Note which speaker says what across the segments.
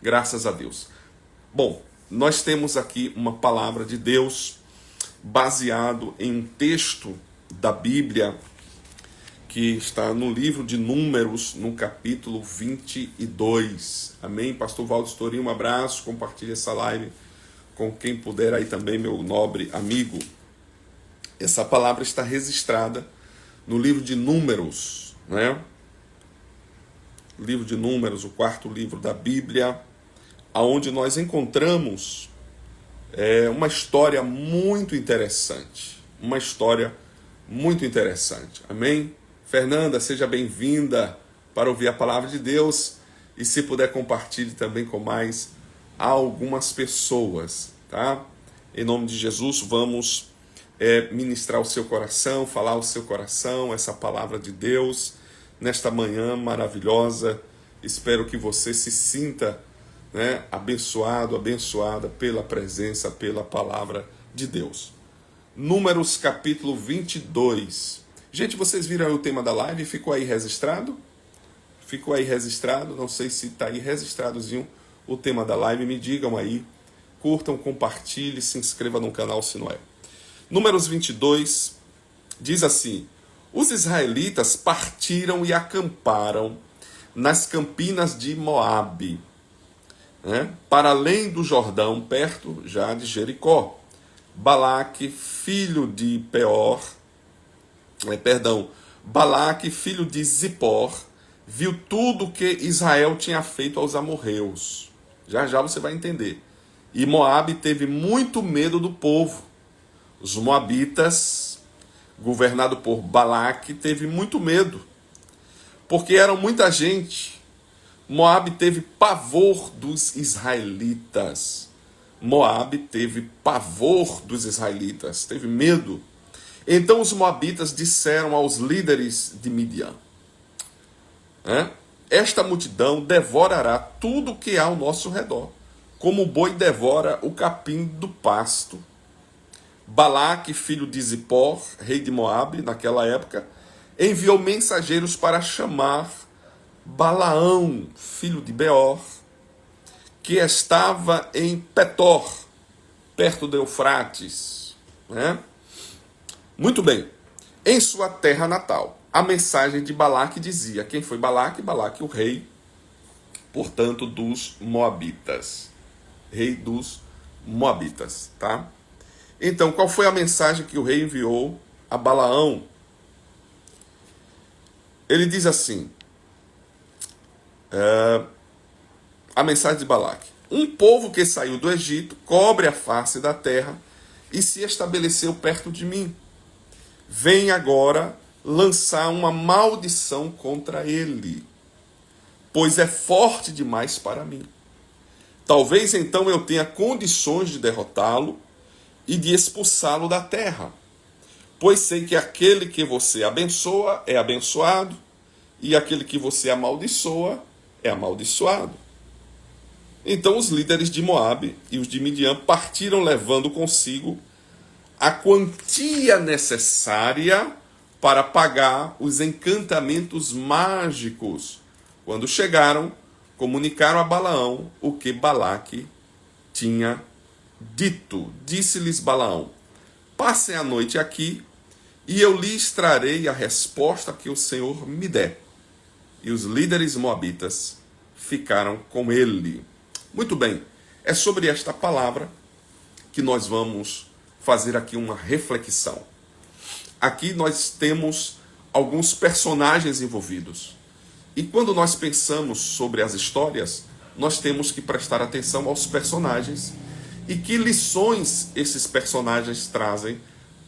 Speaker 1: Graças a Deus. Bom, nós temos aqui uma palavra de Deus baseado em um texto da Bíblia que está no livro de Números, no capítulo 22. Amém? Pastor Valdo Storinho, um abraço, compartilhe essa live com quem puder aí também, meu nobre amigo. Essa palavra está registrada no livro de Números, né? Livro de Números, o quarto livro da Bíblia, onde nós encontramos uma história muito interessante. Uma história muito interessante. Amém? Fernanda, seja bem-vinda para ouvir a palavra de Deus. E se puder, compartilhe também com mais algumas pessoas, tá? Em nome de Jesus, vamos ministrar o seu coração, falar o seu coração, essa palavra de Deus, nesta manhã maravilhosa. Espero que você se sinta, né, abençoado, abençoada pela presença, pela palavra de Deus. Números capítulo 22. Gente, vocês viram aí o tema da live? Ficou aí registrado? Ficou aí registrado? Não sei se está aí registradozinho o tema da live. Me digam aí. Curtam, compartilhem, se inscreva no canal se não é. Números 22 diz assim: os israelitas partiram e acamparam nas campinas de Moabe, né, para além do Jordão, perto já de Jericó. Balaque, filho de Zippor, viu tudo que Israel tinha feito aos amorreus. Já já você vai entender. E Moabe teve muito medo do povo. Os moabitas, governado por Balaque, teve muito medo, porque eram muita gente. Moabe teve pavor dos israelitas. Moabe teve pavor dos israelitas, teve medo. Então os moabitas disseram aos líderes de Midian: esta multidão devorará tudo que há ao nosso redor, como o boi devora o capim do pasto. Balaque, filho de Zippor, rei de Moabe, naquela época, enviou mensageiros para chamar Balaão, filho de Beor, que estava em Petor, perto do Eufrates, né? Muito bem. Em sua terra natal, a mensagem de Balaque dizia: quem foi Balaque? Balaque, o rei, portanto, dos Moabitas. Rei dos Moabitas, tá? Então, qual foi a mensagem que o rei enviou a Balaão? Ele diz assim, a mensagem de Balaque: um povo que saiu do Egito cobre a face da terra e se estabeleceu perto de mim. Vem agora lançar uma maldição contra ele, pois é forte demais para mim. Talvez então eu tenha condições de derrotá-lo e de expulsá-lo da terra, pois sei que aquele que você abençoa é abençoado, e aquele que você amaldiçoa é amaldiçoado. Então os líderes de Moabe e os de Midian partiram levando consigo a quantia necessária para pagar os encantamentos mágicos. Quando chegaram, comunicaram a Balaão o que Balaque tinha dito. Disse-lhes Balaão: passem a noite aqui e eu lhes trarei a resposta que o Senhor me der. E os líderes moabitas ficaram com ele. Muito bem, é sobre esta palavra que nós vamos fazer aqui uma reflexão. Aqui nós temos alguns personagens envolvidos. E quando nós pensamos sobre as histórias, nós temos que prestar atenção aos personagens e que lições esses personagens trazem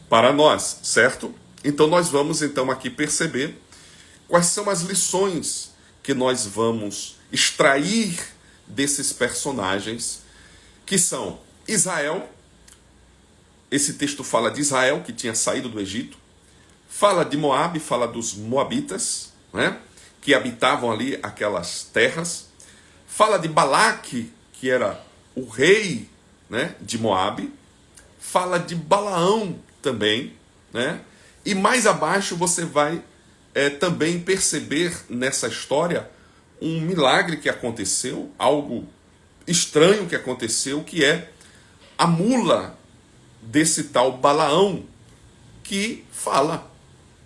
Speaker 1: para nós, certo? Então nós vamos aqui perceber quais são as lições que nós vamos extrair desses personagens, que são Israel. Esse texto fala de Israel, que tinha saído do Egito. Fala de Moabe, fala dos moabitas, né, que habitavam ali aquelas terras. Fala de Balaque, que era o rei, né, de Moabe. Fala de Balaão também, né? E mais abaixo você vai também perceber nessa história um milagre que aconteceu, algo estranho que aconteceu, que é a mula desse tal Balaão que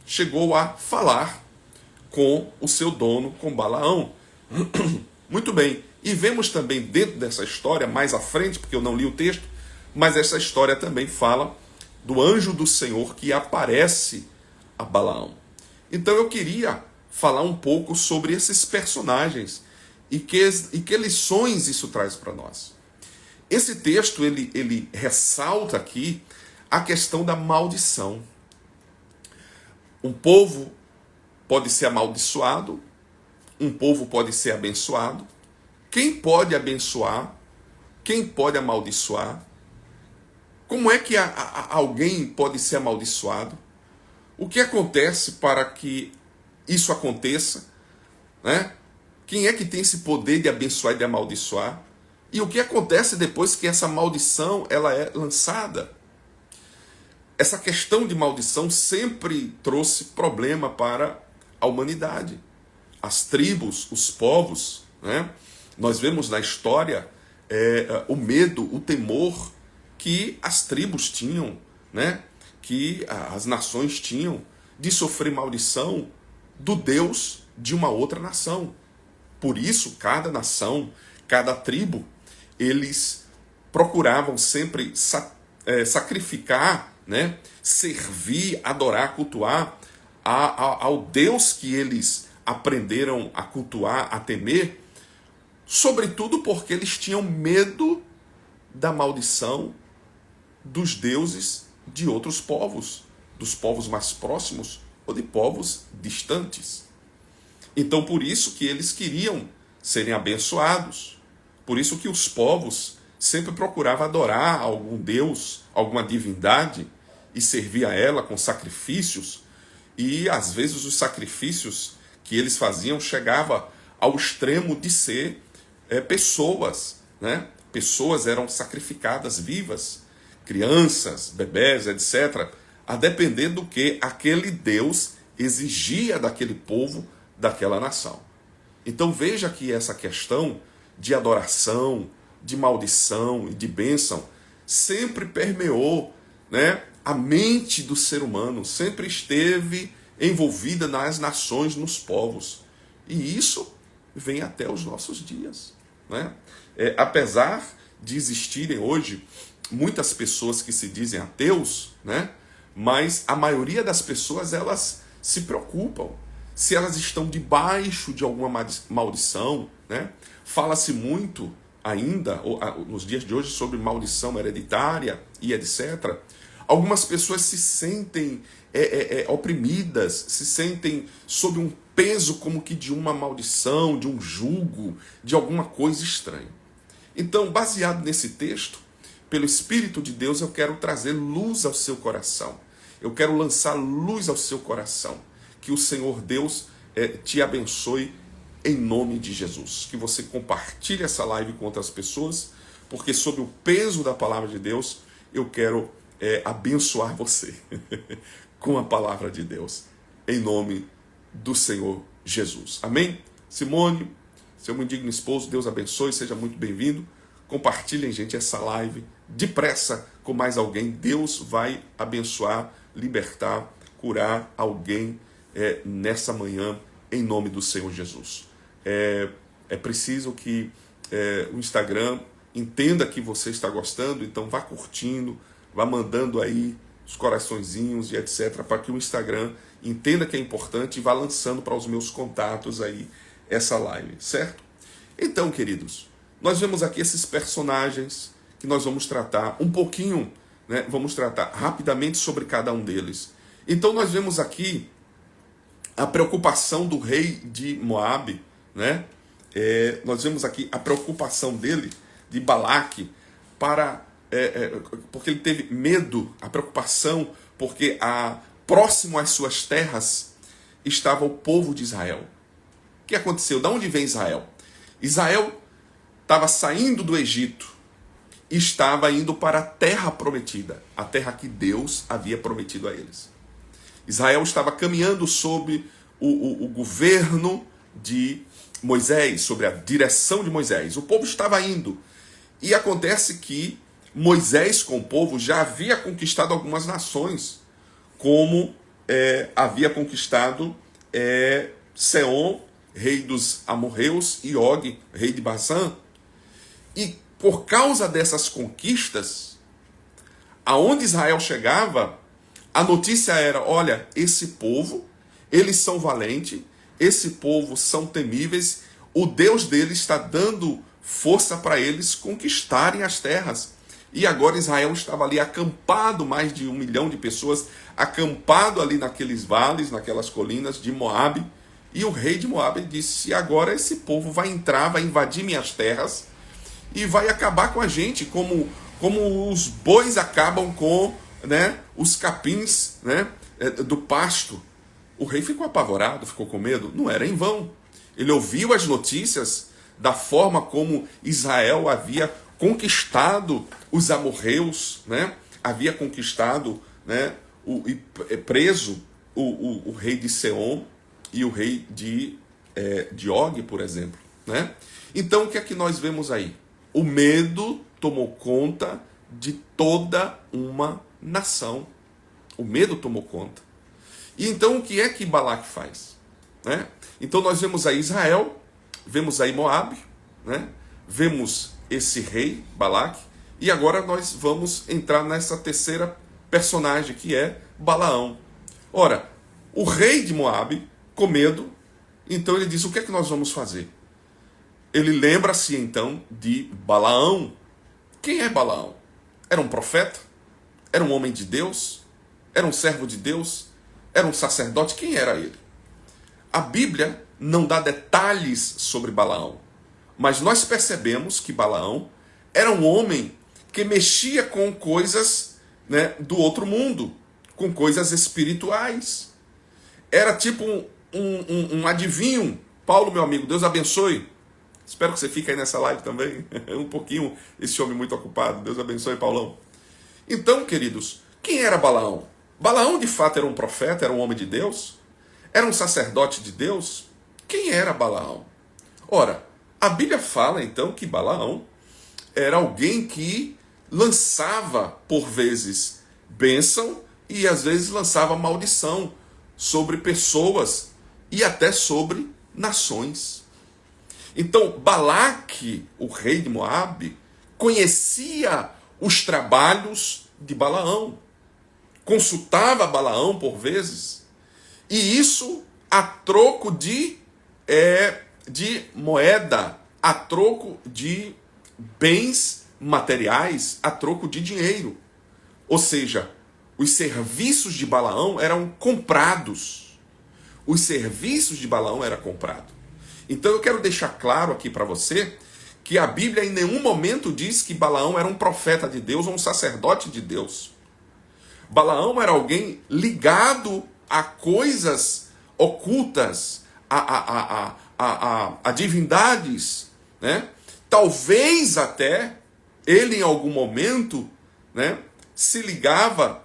Speaker 1: chegou a falar com o seu dono, com Balaão. Muito bem, e vemos também dentro dessa história, mais à frente, porque eu não li o texto, mas essa história também fala do anjo do Senhor que aparece a Balaão. Então eu queria falar um pouco sobre esses personagens e que lições isso traz para nós. Esse texto ele ressalta aqui a questão da maldição. Um povo pode ser amaldiçoado, um povo pode ser abençoado. Quem pode abençoar? Quem pode amaldiçoar? Como é que alguém pode ser amaldiçoado? O que acontece para que isso aconteça? Né? Quem é que tem esse poder de abençoar e de amaldiçoar? E o que acontece depois que essa maldição ela é lançada? Essa questão de maldição sempre trouxe problema para a humanidade. As tribos, os povos, né? Nós vemos na história o medo, o temor que as tribos tinham, né? Que as nações tinham de sofrer maldição do Deus de uma outra nação. Por isso, cada nação, cada tribo, eles procuravam sempre sacrificar, né? Servir, adorar, cultuar ao Deus que eles aprenderam a cultuar, a temer, sobretudo porque eles tinham medo da maldição dos deuses de outros povos, dos povos mais próximos ou de povos distantes. Então, por isso que eles queriam serem abençoados. Por isso que os povos sempre procuravam adorar algum deus, alguma divindade, e servir a ela com sacrifícios. E, às vezes, os sacrifícios que eles faziam chegava ao extremo de ser pessoas, né? Pessoas eram sacrificadas vivas, crianças, bebés, etc., a depender do que aquele Deus exigia daquele povo, daquela nação. Então veja que essa questão de adoração, de maldição e de bênção sempre permeou, né, a mente do ser humano, sempre esteve envolvida nas nações, nos povos. E isso vem até os nossos dias, né? Apesar de existirem hoje muitas pessoas que se dizem ateus, né? Mas a maioria das pessoas, elas se preocupam se elas estão debaixo de alguma maldição, né? Fala-se muito ainda nos dias de hoje sobre maldição hereditária e etc. Algumas pessoas se sentem oprimidas, se sentem sob um peso como que de uma maldição, de um jugo, de alguma coisa estranha. Então, baseado nesse texto, pelo Espírito de Deus, eu quero trazer luz ao seu coração. Eu quero lançar luz ao seu coração. Que o Senhor Deus te abençoe em nome de Jesus. Que você compartilhe essa live com outras pessoas, porque sob o peso da palavra de Deus, eu quero abençoar você com a palavra de Deus, em nome do Senhor Jesus. Amém? Simone, seu muito digno esposo, Deus abençoe, seja muito bem-vindo. Compartilhem, gente, essa live depressa com mais alguém. Deus vai abençoar, libertar, curar alguém nessa manhã, em nome do Senhor Jesus. É preciso que o Instagram entenda que você está gostando, então vá curtindo, vá mandando aí os coraçõezinhos e etc, para que o Instagram entenda que é importante e vá lançando para os meus contatos aí essa live, certo? Então, queridos, nós vemos aqui esses personagens que nós vamos tratar um pouquinho, né? Vamos tratar rapidamente sobre cada um deles. Então nós vemos aqui a preocupação do rei de Moabe, né? Nós vemos aqui a preocupação dele, de Balaque, porque ele teve medo, a preocupação, porque próximo às suas terras estava o povo de Israel. O que aconteceu? De onde vem Israel? Israel estava saindo do Egito e estava indo para a terra prometida, a terra que Deus havia prometido a eles. Israel estava caminhando sob o governo de Moisés, sobre a direção de Moisés. O povo estava indo. E acontece que Moisés com o povo já havia conquistado algumas nações, como havia conquistado Seom, rei dos amorreus, e Og, rei de Bazã. E por causa dessas conquistas, aonde Israel chegava, a notícia era: olha, esse povo, eles são valentes, esse povo são temíveis, o Deus deles está dando força para eles conquistarem as terras. E agora Israel estava ali acampado, mais de 1 milhão de pessoas, acampado ali naqueles vales, naquelas colinas de Moabe. E o rei de Moabe disse: agora esse povo vai entrar, vai invadir minhas terras e vai acabar com a gente, como os bois acabam com, né, os capins, né, do pasto. O rei ficou apavorado, ficou com medo. Não era em vão. Ele ouviu as notícias da forma como Israel havia conquistado os amorreus, né? Havia conquistado, né, preso o rei de Seom e o rei de Og, por exemplo, né? Então o que é que nós vemos aí? O medo tomou conta de toda uma nação. O medo tomou conta. E então o que é que Balaque faz? Né? Então nós vemos aí Israel, vemos aí Moabe, né? Vemos esse rei, Balaque, e agora nós vamos entrar nessa terceira personagem, que é Balaão. Ora, o rei de Moabe, com medo, então ele diz: o que é que nós vamos fazer? Ele lembra-se então de Balaão. Quem é Balaão? Era um profeta? Era um homem de Deus? Era um servo de Deus? Era um sacerdote? Quem era ele? A Bíblia não dá detalhes sobre Balaão, mas nós percebemos que Balaão era um homem que mexia com coisas, né, do outro mundo, com coisas espirituais. Era tipo um adivinho. Paulo, meu amigo, Deus abençoe. Espero que você fique aí nessa live também. Um pouquinho, esse homem muito ocupado. Deus abençoe, Paulão. Então, queridos, quem era Balaão? Balaão de fato era um profeta, era um homem de Deus? Era um sacerdote de Deus? Quem era Balaão? Ora, a Bíblia fala então que Balaão era alguém que lançava por vezes bênção e às vezes lançava maldição sobre pessoas e até sobre nações. Então Balaque, o rei de Moabe, conhecia os trabalhos de Balaão, consultava Balaão por vezes, e isso a troco de moeda, a troco de bens materiais, a troco de dinheiro. Ou seja, os serviços de Balaão eram comprados. Os serviços de Balaão eram comprados. Então eu quero deixar claro aqui para você que a Bíblia em nenhum momento diz que Balaão era um profeta de Deus ou um sacerdote de Deus. Balaão era alguém ligado a coisas ocultas, a divindades, né? Talvez até ele em algum momento, né, se ligava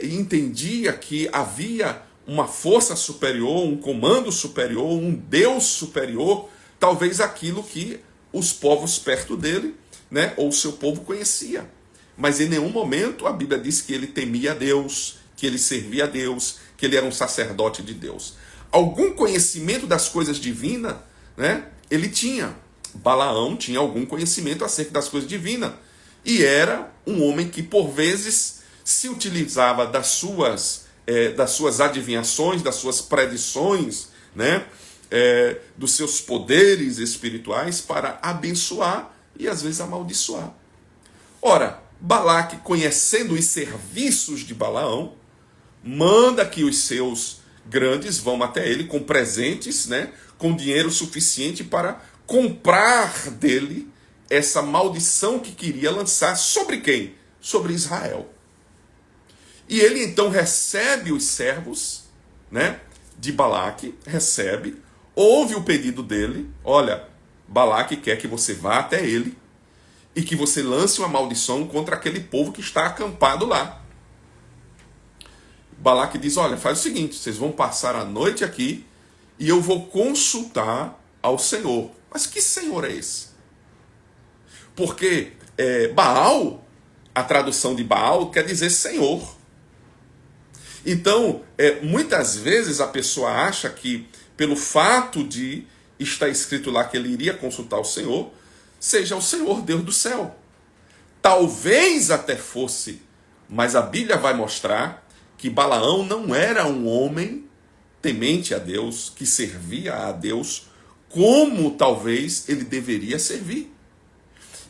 Speaker 1: e entendia que havia uma força superior, um comando superior, um Deus superior, talvez aquilo que os povos perto dele, né, ou o seu povo conhecia. Mas em nenhum momento a Bíblia diz que ele temia a Deus, que ele servia a Deus, que ele era um sacerdote de Deus. Algum conhecimento das coisas divinas, né, ele tinha. Balaão tinha algum conhecimento acerca das coisas divinas. E era um homem que, por vezes, se utilizava das suas adivinhações, das suas predições, né, dos seus poderes espirituais para abençoar e, às vezes, amaldiçoar. Ora, Balaque, conhecendo os serviços de Balaão, manda que os seus grandes vão até ele com presentes, né, com dinheiro suficiente para comprar dele essa maldição que queria lançar sobre quem? Sobre Israel. E ele então recebe os servos, né, de Balaque, recebe, ouve o pedido dele: olha, Balaque quer que você vá até ele e que você lance uma maldição contra aquele povo que está acampado lá. Balaque diz: olha, faz o seguinte, vocês vão passar a noite aqui e eu vou consultar ao Senhor. Mas que Senhor é esse? Porque Baal, a tradução de Baal quer dizer Senhor. Então, muitas vezes a pessoa acha que pelo fato de estar escrito lá que ele iria consultar o Senhor, seja o Senhor Deus do céu. Talvez até fosse, mas a Bíblia vai mostrar que Balaão não era um homem temente a Deus, que servia a Deus como talvez ele deveria servir.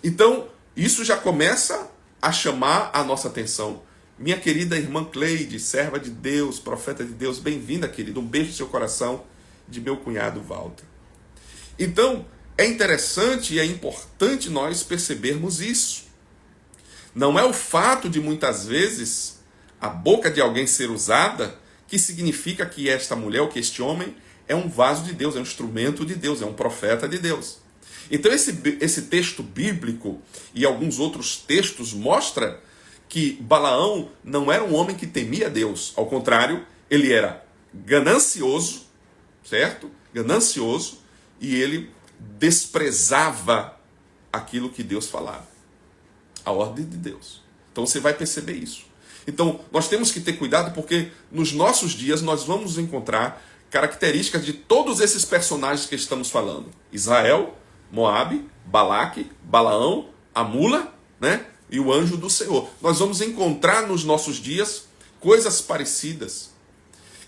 Speaker 1: Então, isso já começa a chamar a nossa atenção. Minha querida irmã Cleide, serva de Deus, profeta de Deus, bem-vinda, querida. Um beijo no seu coração, de meu cunhado Walter. Então, é interessante e é importante nós percebermos isso. Não é o fato de muitas vezes a boca de alguém ser usada que significa que esta mulher ou que este homem é um vaso de Deus, é um instrumento de Deus, é um profeta de Deus. Então esse texto bíblico e alguns outros textos mostra que Balaão não era um homem que temia Deus. Ao contrário, ele era ganancioso, certo? Ganancioso, e ele desprezava aquilo que Deus falava. A ordem de Deus. Então você vai perceber isso. Então nós temos que ter cuidado porque nos nossos dias nós vamos encontrar características de todos esses personagens que estamos falando. Israel, Moabe, Balaque, Balaão, a mula, né? E o anjo do Senhor. Nós vamos encontrar nos nossos dias coisas parecidas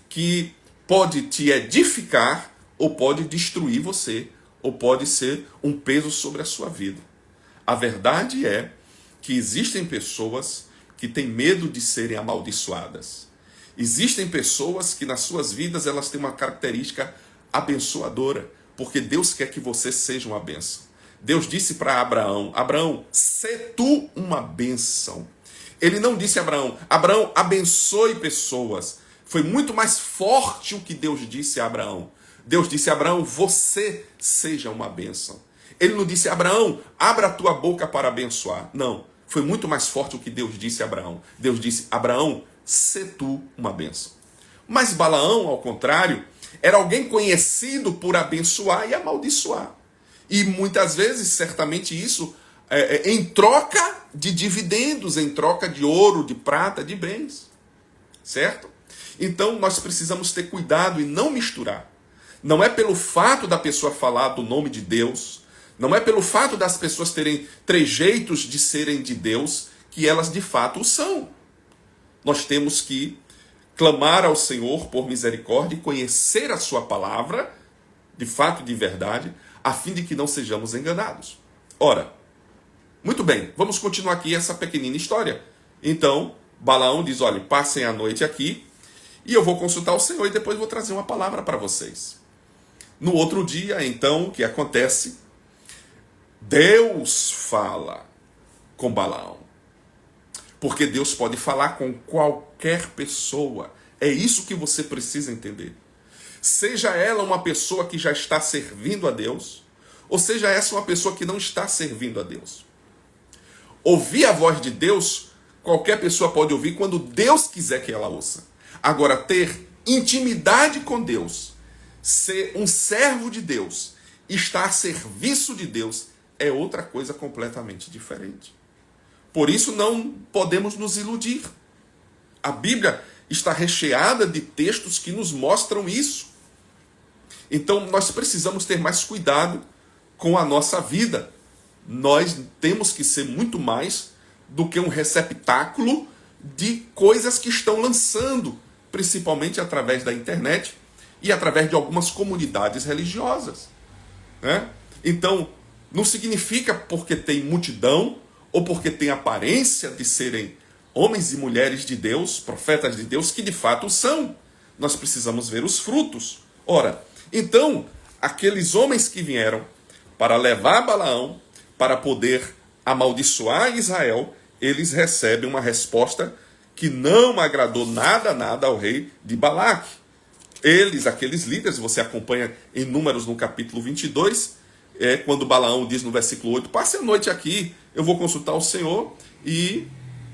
Speaker 1: que pode te edificar ou pode destruir você, ou pode ser um peso sobre a sua vida. A verdade é que existem pessoas que têm medo de serem amaldiçoadas. Existem pessoas que nas suas vidas elas têm uma característica abençoadora, porque Deus quer que você seja uma bênção. Deus disse para Abraão, Abraão, sê tu uma bênção. Ele não disse a Abraão, Abraão, abençoe pessoas. Foi muito mais forte o que Deus disse a Abraão. Deus disse a Abraão, você seja uma bênção. Ele não disse, Abraão, abra a tua boca para abençoar. Não, foi muito mais forte o que Deus disse a Abraão. Deus disse, Abraão, sê tu uma bênção. Mas Balaão, ao contrário, era alguém conhecido por abençoar e amaldiçoar. E muitas vezes, certamente isso, em troca de dividendos, em troca de ouro, de prata, de bens. Certo? Então nós precisamos ter cuidado e não misturar. Não é pelo fato da pessoa falar do nome de Deus, não é pelo fato das pessoas terem trejeitos de serem de Deus, que elas de fato o são. Nós temos que clamar ao Senhor por misericórdia e conhecer a sua palavra, de fato e de verdade, a fim de que não sejamos enganados. Ora, muito bem, vamos continuar aqui essa pequenina história. Então, Balaão diz, olha, passem a noite aqui, e eu vou consultar o Senhor e depois vou trazer uma palavra para vocês. No outro dia, então, o que acontece? Deus fala com Balaão. Porque Deus pode falar com qualquer pessoa. É isso que você precisa entender. Seja ela uma pessoa que já está servindo a Deus, ou seja essa uma pessoa que não está servindo a Deus. Ouvir a voz de Deus, qualquer pessoa pode ouvir quando Deus quiser que ela ouça. Agora, ter intimidade com Deus, ser um servo de Deus, estar a serviço de Deus, é outra coisa completamente diferente. Por isso não podemos nos iludir. A Bíblia está recheada de textos que nos mostram isso. Então nós precisamos ter mais cuidado com a nossa vida. Nós temos que ser muito mais do que um receptáculo de coisas que estão lançando, principalmente através da internet e através de algumas comunidades religiosas. Né? Então, não significa porque tem multidão ou porque tem aparência de serem homens e mulheres de Deus, profetas de Deus, que de fato são. Nós precisamos ver os frutos. Ora, então, aqueles homens que vieram para levar Balaão, para poder amaldiçoar Israel, eles recebem uma resposta que não agradou nada ao rei de Balaque. Eles, aqueles líderes, você acompanha em Números no capítulo 22, quando Balaão diz no versículo 8, passe a noite aqui, eu vou consultar o Senhor e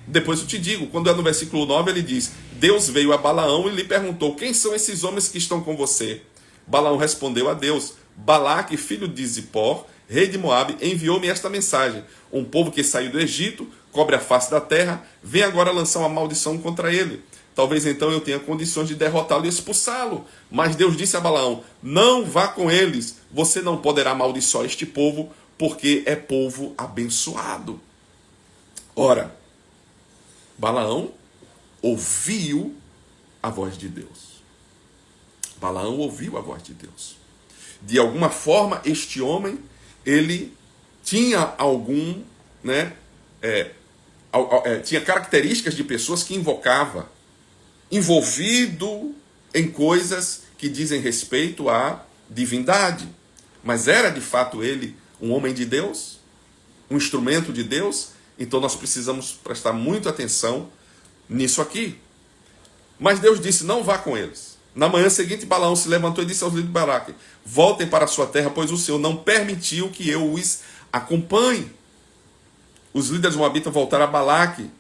Speaker 1: depois eu te digo. Quando é no versículo 9 ele diz, Deus veio a Balaão e lhe perguntou, quem são esses homens que estão com você? Balaão respondeu a Deus, Balaque, filho de Zippor, rei de Moabe, enviou-me esta mensagem. Um povo que saiu do Egito, cobre a face da terra, vem agora lançar uma maldição contra ele. Talvez então eu tenha condições de derrotá-lo e expulsá-lo. Mas Deus disse a Balaão, não vá com eles, você não poderá amaldiçoar este povo, porque é povo abençoado. Ora, Balaão ouviu a voz de Deus. Balaão ouviu a voz de Deus. De alguma forma, este homem, ele tinha algum, tinha características de pessoas que invocava, envolvido em coisas que dizem respeito à divindade. Mas era de fato ele um homem de Deus? Um instrumento de Deus? Então nós precisamos prestar muita atenção nisso aqui. Mas Deus disse, não vá com eles. Na manhã seguinte, Balaão se levantou e disse aos líderes de Balaque, voltem para a sua terra, pois o Senhor não permitiu que eu os acompanhe. Os líderes moabitas voltaram a Balaque.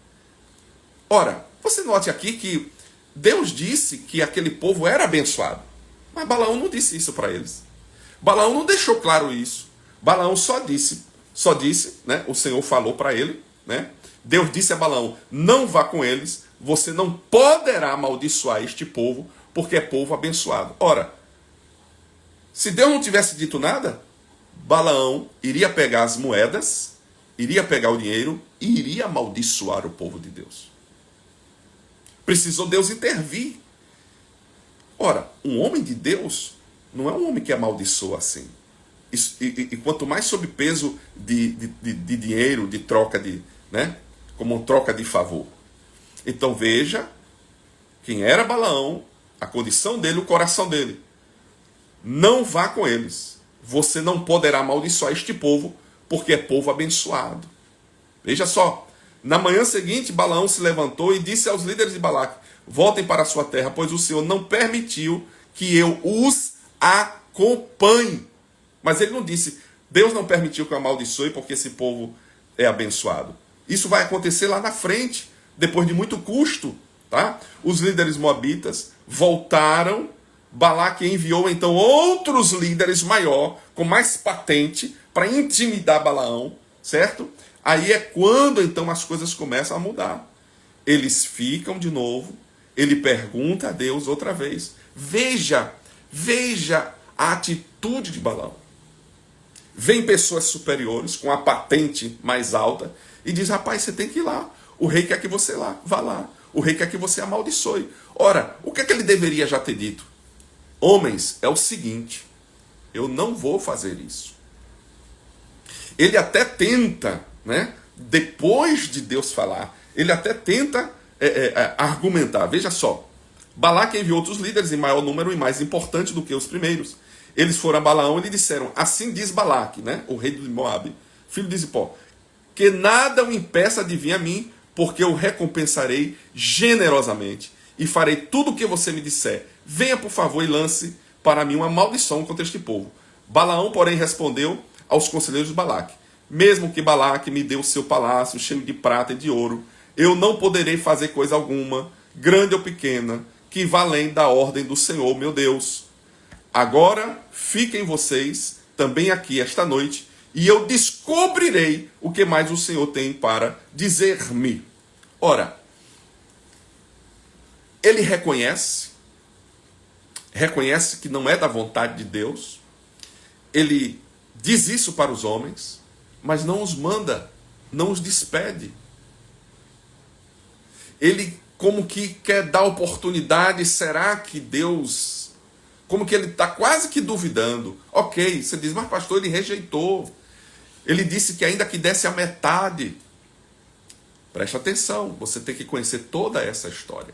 Speaker 1: Ora, você note aqui que Deus disse que aquele povo era abençoado. Mas Balaão não disse isso para eles. Balaão não deixou claro isso. Balaão só disse, o Senhor falou para ele, Deus disse a Balaão, não vá com eles, você não poderá amaldiçoar este povo, porque é povo abençoado. Ora, se Deus não tivesse dito nada, Balaão iria pegar as moedas, iria pegar o dinheiro e iria amaldiçoar o povo de Deus. Precisou Deus intervir. Ora, um homem de Deus não é um homem que amaldiçoa assim. E quanto mais sob peso de dinheiro, de troca como troca de favor. Então veja quem era Balaão, a condição dele, o coração dele. Não vá com eles. Você não poderá amaldiçoar este povo, porque é povo abençoado. Veja só. Na manhã seguinte, Balaão se levantou e disse aos líderes de Balaque, voltem para a sua terra, pois o Senhor não permitiu que eu os acompanhe. Mas ele não disse, Deus não permitiu que eu amaldiçoe porque esse povo é abençoado. Isso vai acontecer lá na frente, depois de muito custo. Tá? Os líderes moabitas voltaram, Balaque enviou então outros líderes maior, com mais patente, para intimidar Balaão, certo? Aí é quando então as coisas começam a mudar. Eles ficam de novo, ele pergunta a Deus outra vez. Veja a atitude de Balaão. Vem pessoas superiores, com a patente mais alta, e diz, rapaz, você tem que ir lá. O rei quer que você vá lá. O rei quer que você amaldiçoe. Ora, o que é que ele deveria já ter dito? Homens, é o seguinte, eu não vou fazer isso. Ele até tenta, depois de Deus falar, ele até tenta argumentar. Veja só, Balaque enviou outros líderes em maior número e mais importante do que os primeiros. Eles foram a Balaão e lhe disseram, assim diz Balaque, o rei de Moabe, filho de Zippor, que nada o impeça de vir a mim, porque eu recompensarei generosamente e farei tudo o que você me disser. Venha, por favor, e lance para mim uma maldição contra este povo. Balaão, porém, respondeu aos conselheiros de Balaque, mesmo que Balaque me dê o seu palácio cheio de prata e de ouro, eu não poderei fazer coisa alguma, grande ou pequena, que vá além da ordem do Senhor, meu Deus. Agora fiquem vocês também aqui esta noite, e eu descobrirei o que mais o Senhor tem para dizer-me. Ora, ele reconhece que não é da vontade de Deus, ele diz isso para os homens, mas não os manda, não os despede. Ele como que quer dar oportunidade, será que Deus, como que ele está quase que duvidando. Ok, você diz, mas pastor, ele rejeitou. Ele disse que ainda que desse a metade. Preste atenção, você tem que conhecer toda essa história.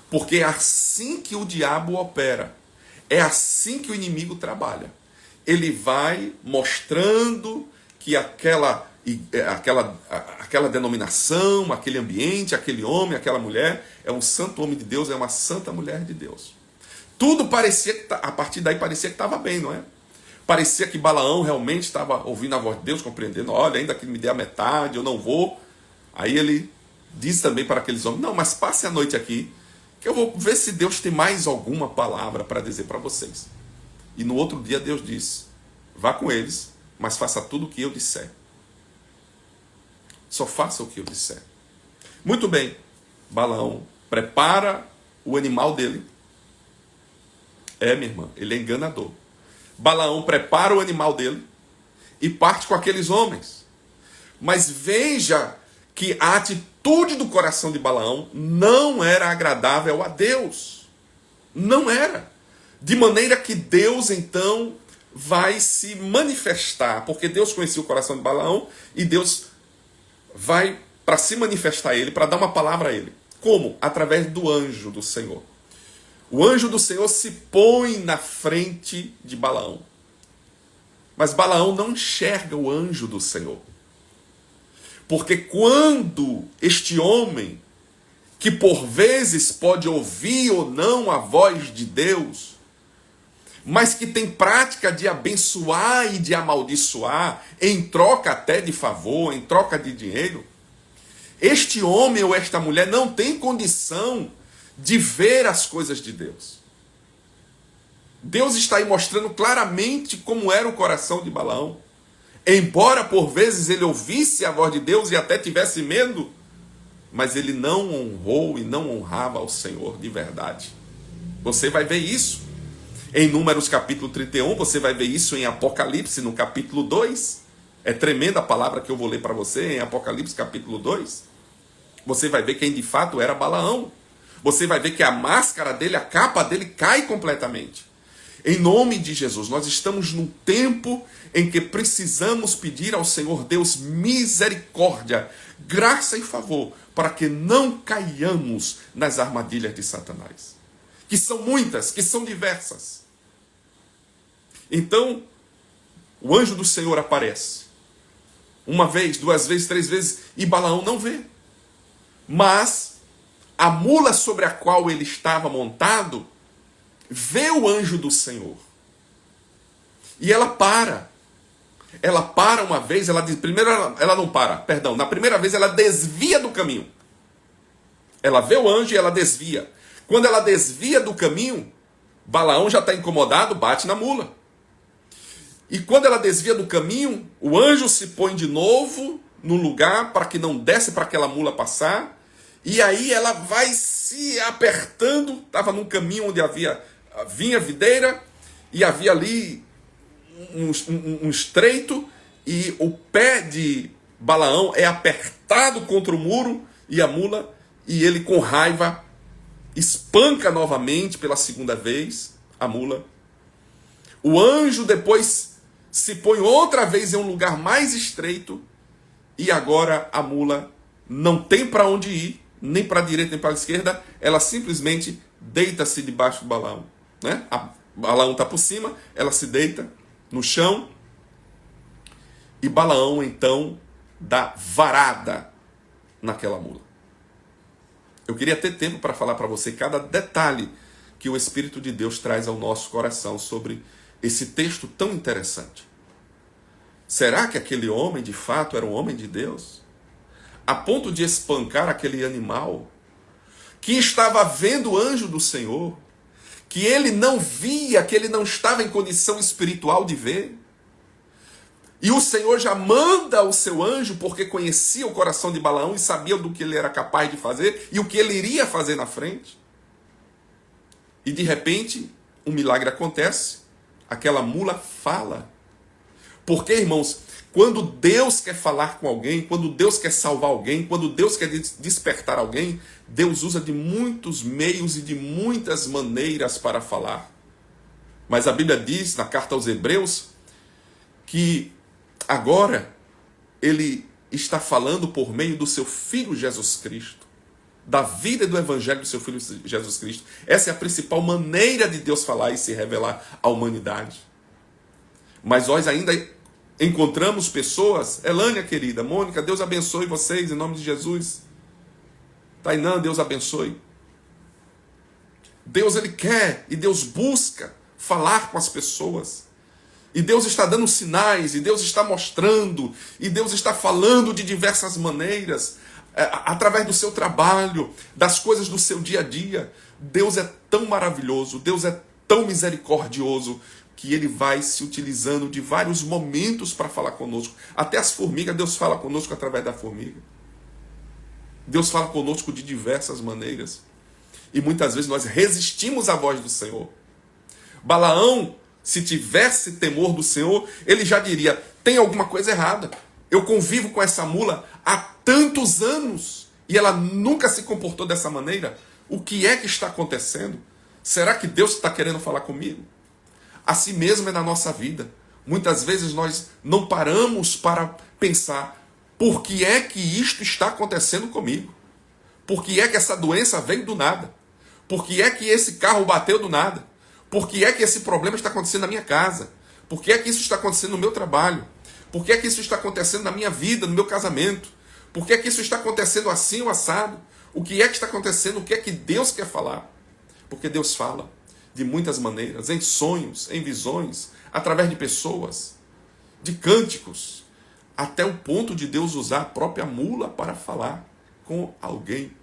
Speaker 1: Porque é assim que o diabo opera. É assim que o inimigo trabalha. Ele vai mostrando que aquela denominação, aquele ambiente, aquele homem, aquela mulher, é um santo homem de Deus, é uma santa mulher de Deus. Tudo parecia que, a partir daí, parecia que estava bem, não é? Parecia que Balaão realmente estava ouvindo a voz de Deus, compreendendo, olha, ainda que ele me dê a metade, eu não vou. Aí ele diz também para aqueles homens, não, mas passe a noite aqui, que eu vou ver se Deus tem mais alguma palavra para dizer para vocês. E no outro dia Deus diz, Vá com eles, mas faça tudo o que eu disser. Só faça o que eu disser. Muito bem. Balaão prepara o animal dele. Minha irmã, ele é enganador. Balaão prepara o animal dele e parte com aqueles homens. Mas veja que a atitude do coração de Balaão não era agradável a Deus. Não era. De maneira que Deus, então, vai se manifestar. Porque Deus conhecia o coração de Balaão e Deus vai para se manifestar a ele, para dar uma palavra a ele. Como? Através do anjo do Senhor. O anjo do Senhor se põe na frente de Balaão. Mas Balaão não enxerga o anjo do Senhor. Porque quando este homem, que por vezes pode ouvir ou não a voz de Deus, mas que tem prática de abençoar e de amaldiçoar, em troca até de favor, em troca de dinheiro, este homem ou esta mulher não tem condição de ver as coisas de Deus. Deus está aí mostrando claramente como era o coração de Balaão. Embora por vezes ele ouvisse a voz de Deus e até tivesse medo, mas ele não honrou e não honrava ao Senhor de verdade. Você vai ver isso em Números capítulo 31, você vai ver isso em Apocalipse no capítulo 2. É tremenda a palavra que eu vou ler para você em Apocalipse capítulo 2. Você vai ver quem de fato era Balaão. Você vai ver que a máscara dele, a capa dele cai completamente. Em nome de Jesus, nós estamos num tempo em que precisamos pedir ao Senhor Deus misericórdia, graça e favor, para que não caiamos nas armadilhas de Satanás. Que são muitas, que são diversas. Então, o anjo do Senhor aparece. Uma vez, duas vezes, três vezes, e Balaão não vê. Mas a mula sobre a qual ele estava montado vê o anjo do Senhor. E ela para. Ela para uma vez, ela diz, primeiro ela não para, perdão, na primeira vez ela desvia do caminho. Ela vê o anjo e ela desvia. Quando ela desvia do caminho, Balaão já está incomodado, bate na mula. E quando ela desvia do caminho, o anjo se põe de novo no lugar para que não desce para aquela mula passar. E aí ela vai se apertando, estava num caminho onde vinha videira e havia ali um estreito, e o pé de Balaão é apertado contra o muro e a mula, e ele com raiva espanca novamente pela segunda vez a mula. O anjo depois se põe outra vez em um lugar mais estreito, e agora a mula não tem para onde ir, nem para a direita nem para a esquerda, ela simplesmente deita-se debaixo do Balaão. Né? Balaão está por cima, ela se deita no chão, e Balaão então dá varada naquela mula. Eu queria ter tempo para falar para você cada detalhe que o Espírito de Deus traz ao nosso coração sobre esse texto tão interessante. Será que aquele homem de fato era um homem de Deus? A ponto de espancar aquele animal que estava vendo o anjo do Senhor, que ele não via, que ele não estava em condição espiritual de ver. E o Senhor já manda o seu anjo, porque conhecia o coração de Balaão e sabia do que ele era capaz de fazer e o que ele iria fazer na frente. E de repente, um milagre acontece, aquela mula fala. Porque, irmãos, quando Deus quer falar com alguém, quando Deus quer salvar alguém, quando Deus quer despertar alguém, Deus usa de muitos meios e de muitas maneiras para falar. Mas a Bíblia diz, na carta aos Hebreus, que agora ele está falando por meio do seu Filho Jesus Cristo, da vida e do Evangelho do seu Filho Jesus Cristo. Essa é a principal maneira de Deus falar e se revelar à humanidade. Mas nós ainda encontramos pessoas, Elânia querida, Mônica, Deus abençoe vocês em nome de Jesus. Tainã, Deus abençoe. Deus ele quer e Deus busca falar com as pessoas. E Deus está dando sinais, e Deus está mostrando, e Deus está falando de diversas maneiras, através do seu trabalho, das coisas do seu dia a dia. Deus é tão maravilhoso, Deus é tão misericordioso, que ele vai se utilizando de vários momentos para falar conosco. Até as formigas, Deus fala conosco através da formiga. Deus fala conosco de diversas maneiras. E muitas vezes nós resistimos à voz do Senhor. Balaão, se tivesse temor do Senhor, ele já diria, tem alguma coisa errada. Eu convivo com essa mula há tantos anos e ela nunca se comportou dessa maneira. O que é que está acontecendo? Será que Deus está querendo falar comigo? Assim mesmo é na nossa vida. Muitas vezes nós não paramos para pensar, por que é que isto está acontecendo comigo? Por que é que essa doença veio do nada? Por que é que esse carro bateu do nada? Por que é que esse problema está acontecendo na minha casa? Por que é que isso está acontecendo no meu trabalho? Por que é que isso está acontecendo na minha vida, no meu casamento? Por que é que isso está acontecendo assim ou assado? O que é que está acontecendo? O que é que Deus quer falar? Porque Deus fala de muitas maneiras, em sonhos, em visões, através de pessoas, de cânticos, até o ponto de Deus usar a própria mula para falar com alguém.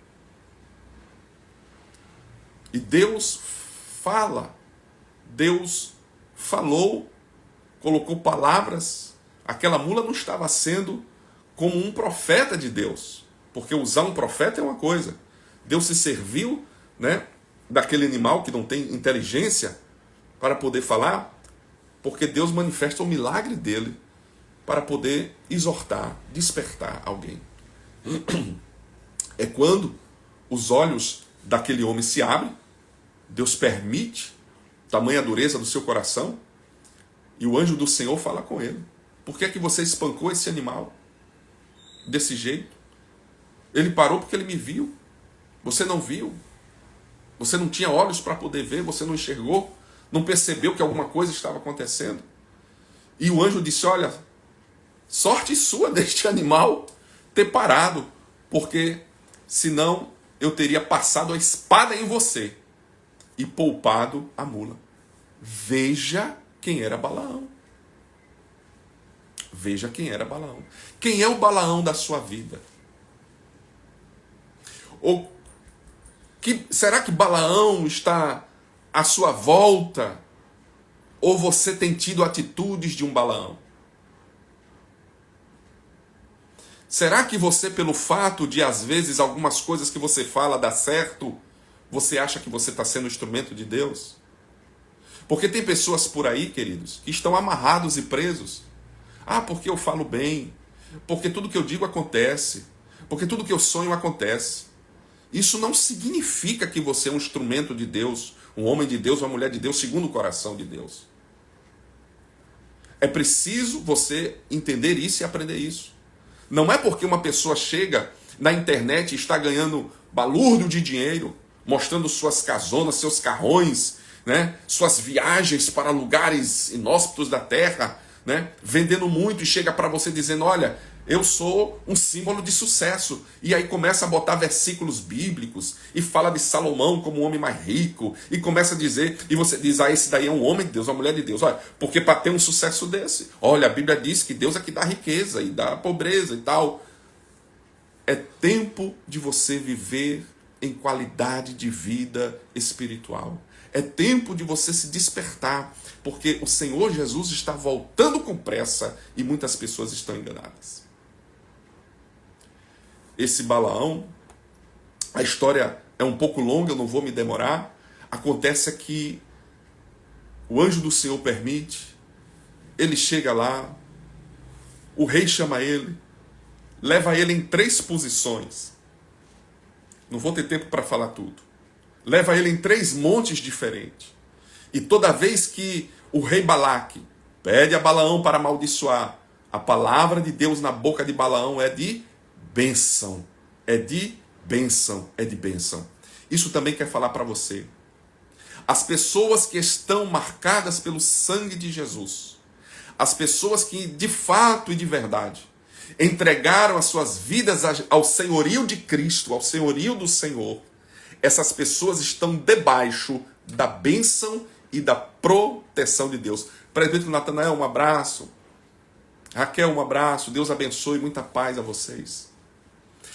Speaker 1: E Deus fala, Deus falou, colocou palavras. Aquela mula não estava sendo como um profeta de Deus, porque usar um profeta é uma coisa. Deus se serviu, né, daquele animal que não tem inteligência para poder falar, porque Deus manifesta o milagre dele para poder exortar, despertar alguém. É quando os olhos daquele homem se abrem, Deus permite, tamanha dureza do seu coração, e o anjo do Senhor fala com ele. Por que é que você espancou esse animal desse jeito? Ele parou porque ele me viu. Você não viu. Você não tinha olhos para poder ver, você não enxergou, não percebeu que alguma coisa estava acontecendo. E o anjo disse, olha, sorte sua deste animal ter parado, porque senão eu teria passado a espada em você e poupado a mula. Veja quem era Balaão. Veja quem era Balaão. Quem é o Balaão da sua vida? Será que Balaão está à sua volta? Ou você tem tido atitudes de um Balaão? Será que você, pelo fato de, às vezes, algumas coisas que você fala dar certo, você acha que você está sendo instrumento de Deus? Porque tem pessoas por aí, queridos, que estão amarrados e presos. Ah, porque eu falo bem, porque tudo que eu digo acontece, porque tudo que eu sonho acontece. Isso não significa que você é um instrumento de Deus, um homem de Deus, uma mulher de Deus, segundo o coração de Deus. É preciso você entender isso e aprender isso. Não é porque uma pessoa chega na internet e está ganhando balúrdio de dinheiro, mostrando suas casonas, seus carrões, né, suas viagens para lugares inóspitos da terra, né, vendendo muito, e chega para você dizendo, olha, eu sou um símbolo de sucesso. E aí começa a botar versículos bíblicos e fala de Salomão como o homem mais rico, e começa a dizer, e você diz, ah, esse daí é um homem de Deus, uma mulher de Deus. Olha, porque para ter um sucesso desse, olha, a Bíblia diz que Deus é que dá riqueza e dá pobreza e tal. É tempo de você viver em qualidade de vida espiritual. É tempo de você se despertar, porque o Senhor Jesus está voltando com pressa e muitas pessoas estão enganadas. Esse Balaão, a história é um pouco longa, eu não vou me demorar. Acontece que o anjo do Senhor permite, ele chega lá, o rei chama ele, leva ele em 3 posições. Não vou ter tempo para falar tudo. Leva ele em 3 montes diferentes. E toda vez que o rei Balaque pede a Balaão para amaldiçoar, a palavra de Deus na boca de Balaão é de bênção. É de bênção. É de bênção. Isso também quer falar para você. As pessoas que estão marcadas pelo sangue de Jesus, as pessoas que de fato e de verdade entregaram as suas vidas ao senhorio de Cristo, ao senhorio do Senhor, essas pessoas estão debaixo da bênção e da proteção de Deus. Presbítero Natanael, um abraço. Raquel, um abraço. Deus abençoe, muita paz a vocês.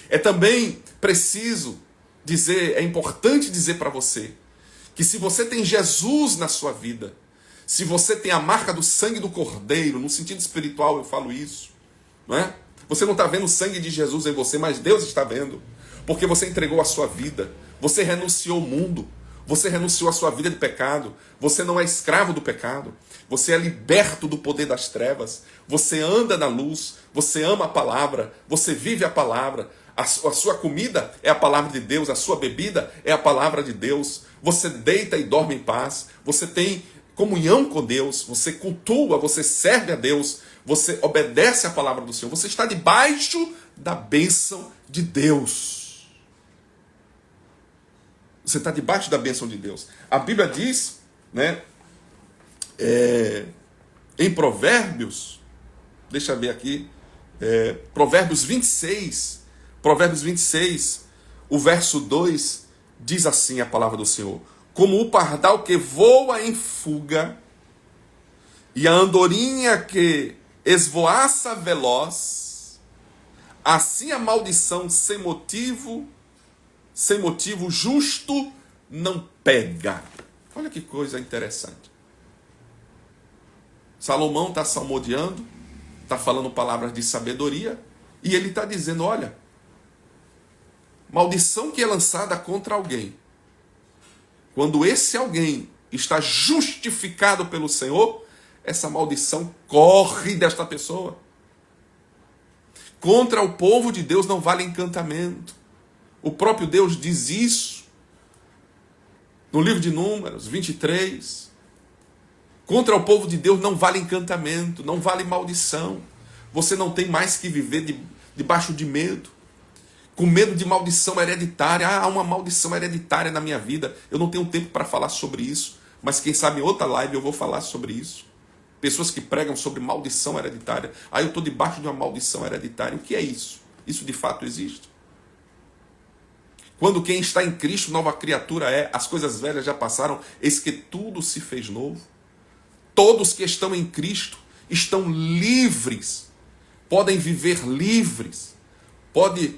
Speaker 1: É também preciso dizer, é importante dizer para você, que se você tem Jesus na sua vida, se você tem a marca do sangue do Cordeiro, no sentido espiritual eu falo isso, não é? Você não está vendo o sangue de Jesus em você, mas Deus está vendo, porque você entregou a sua vida, você renunciou ao mundo, você renunciou à sua vida de pecado, você não é escravo do pecado, você é liberto do poder das trevas, você anda na luz, você ama a palavra, você vive a palavra, a sua comida é a palavra de Deus, a sua bebida é a palavra de Deus, você deita e dorme em paz, você tem comunhão com Deus, você cultua, você serve a Deus, você obedece à palavra do Senhor, você está debaixo da bênção de Deus. Você está debaixo da bênção de Deus. A Bíblia diz, né, em Provérbios, deixa eu ver aqui, Provérbios 26, o verso 2, diz assim a palavra do Senhor: como o pardal que voa em fuga, e a andorinha que esvoaça veloz, assim a maldição sem motivo justo não pega. Olha que coisa interessante. Salomão está salmodiando, está falando palavras de sabedoria, e ele está dizendo, olha, maldição que é lançada contra alguém, quando esse alguém está justificado pelo Senhor, essa maldição corre desta pessoa. Contra o povo de Deus não vale encantamento. O próprio Deus diz isso no livro de Números 23. Contra o povo de Deus não vale encantamento, não vale maldição. Você não tem mais que viver debaixo de medo. Com medo de maldição hereditária. Há uma maldição hereditária na minha vida. Eu não tenho tempo para falar sobre isso. Mas quem sabe em outra live eu vou falar sobre isso. Pessoas que pregam sobre maldição hereditária. Eu estou debaixo de uma maldição hereditária. O que é isso? Isso de fato existe? Quando quem está em Cristo, nova criatura é, as coisas velhas já passaram, eis que tudo se fez novo. Todos que estão em Cristo estão livres. Podem viver livres. Podem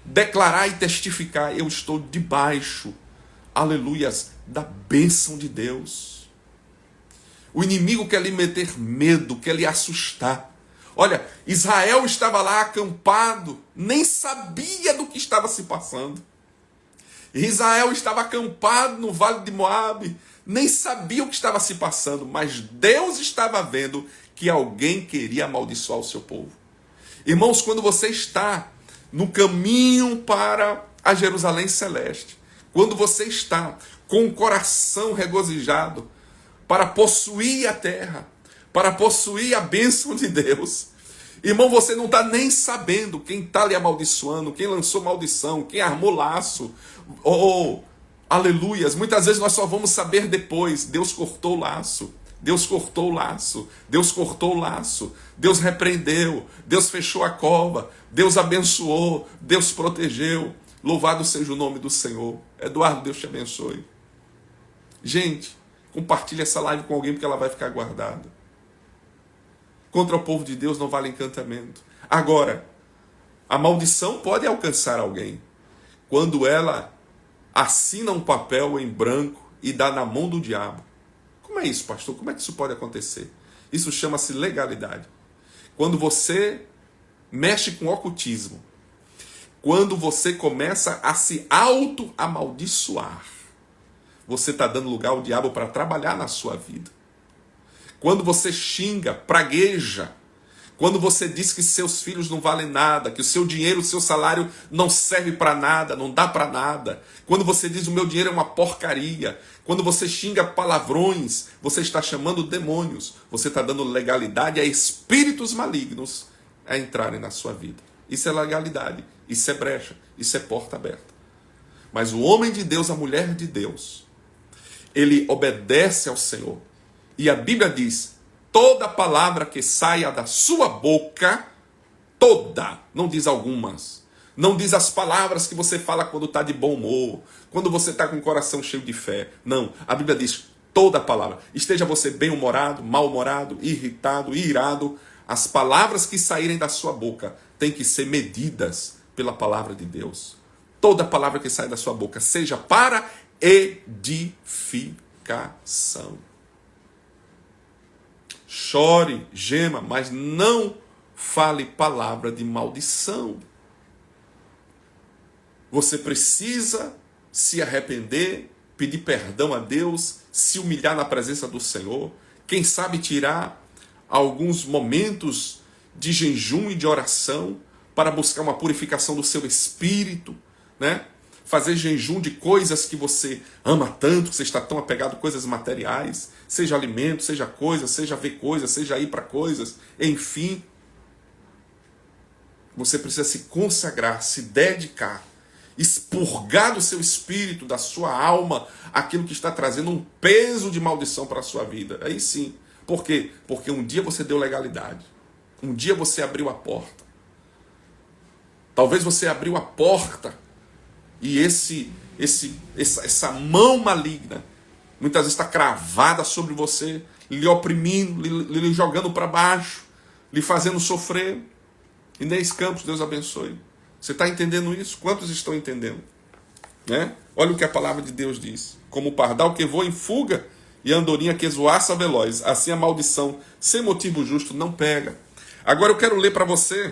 Speaker 1: declarar e testificar, eu estou debaixo, aleluias, da bênção de Deus. O inimigo quer lhe meter medo, quer lhe assustar. Olha, Israel estava lá acampado, nem sabia do que estava se passando. Israel estava acampado no vale de Moabe, nem sabia o que estava se passando, mas Deus estava vendo que alguém queria amaldiçoar o seu povo. Irmãos, quando você está no caminho para a Jerusalém Celeste, quando você está com o coração regozijado para possuir a terra, para possuir a bênção de Deus, irmão, você não está nem sabendo quem está lhe amaldiçoando, quem lançou maldição, quem armou laço, aleluias, muitas vezes nós só vamos saber depois. Deus cortou o laço, Deus cortou o laço, Deus cortou o laço, Deus repreendeu, Deus fechou a cova, Deus abençoou, Deus protegeu. Louvado seja o nome do Senhor. Eduardo, Deus te abençoe. Gente, compartilhe essa live com alguém porque ela vai ficar guardada. Contra o povo de Deus não vale encantamento. Agora, a maldição pode alcançar alguém quando ela assina um papel em branco e dá na mão do diabo. Como é isso, pastor? Como é que isso pode acontecer? Isso chama-se legalidade. Quando você mexe com ocultismo, quando você começa a se auto-amaldiçoar, você está dando lugar ao diabo para trabalhar na sua vida. Quando você xinga, pragueja, quando você diz que seus filhos não valem nada, que o seu dinheiro, o seu salário não serve para nada, não dá para nada, quando você diz o meu dinheiro é uma porcaria, quando você xinga palavrões, você está chamando demônios, você está dando legalidade a espíritos malignos a entrarem na sua vida. Isso é legalidade, isso é brecha, isso é porta aberta. Mas o homem de Deus, a mulher de Deus, ele obedece ao Senhor. E a Bíblia diz, toda palavra que saia da sua boca, toda, não diz algumas, não diz as palavras que você fala quando está de bom humor, quando você está com o coração cheio de fé. Não, a Bíblia diz toda palavra. Esteja você bem-humorado, mal-humorado, irritado, irado, as palavras que saírem da sua boca têm que ser medidas pela palavra de Deus. Toda palavra que sai da sua boca seja para edificação. chore, gema, mas não fale palavra de maldição. Você precisa se arrepender, pedir perdão a Deus, se humilhar na presença do Senhor, quem sabe tirar alguns momentos de jejum e de oração para buscar uma purificação do seu espírito, né? Fazer jejum de coisas que você ama tanto, que você está tão apegado a coisas materiais, seja alimento, seja coisa, seja ver coisas, seja ir para coisas, enfim. Você precisa se consagrar, se dedicar, expurgar do seu espírito, da sua alma, aquilo que está trazendo um peso de maldição para a sua vida. Aí sim. Por quê? Porque um dia você deu legalidade. Um dia você abriu a porta. Talvez você abriu a porta e essa mão maligna muitas vezes está cravada sobre você, lhe oprimindo, lhe jogando para baixo, lhe fazendo sofrer. Inês Campos, Deus abençoe. Você está entendendo isso? Quantos estão entendendo? Né? Olha o que a palavra de Deus diz. Como o pardal que voa em fuga e a andorinha que esvoaça veloz, assim a maldição, sem motivo justo, não pega. Agora eu quero ler para você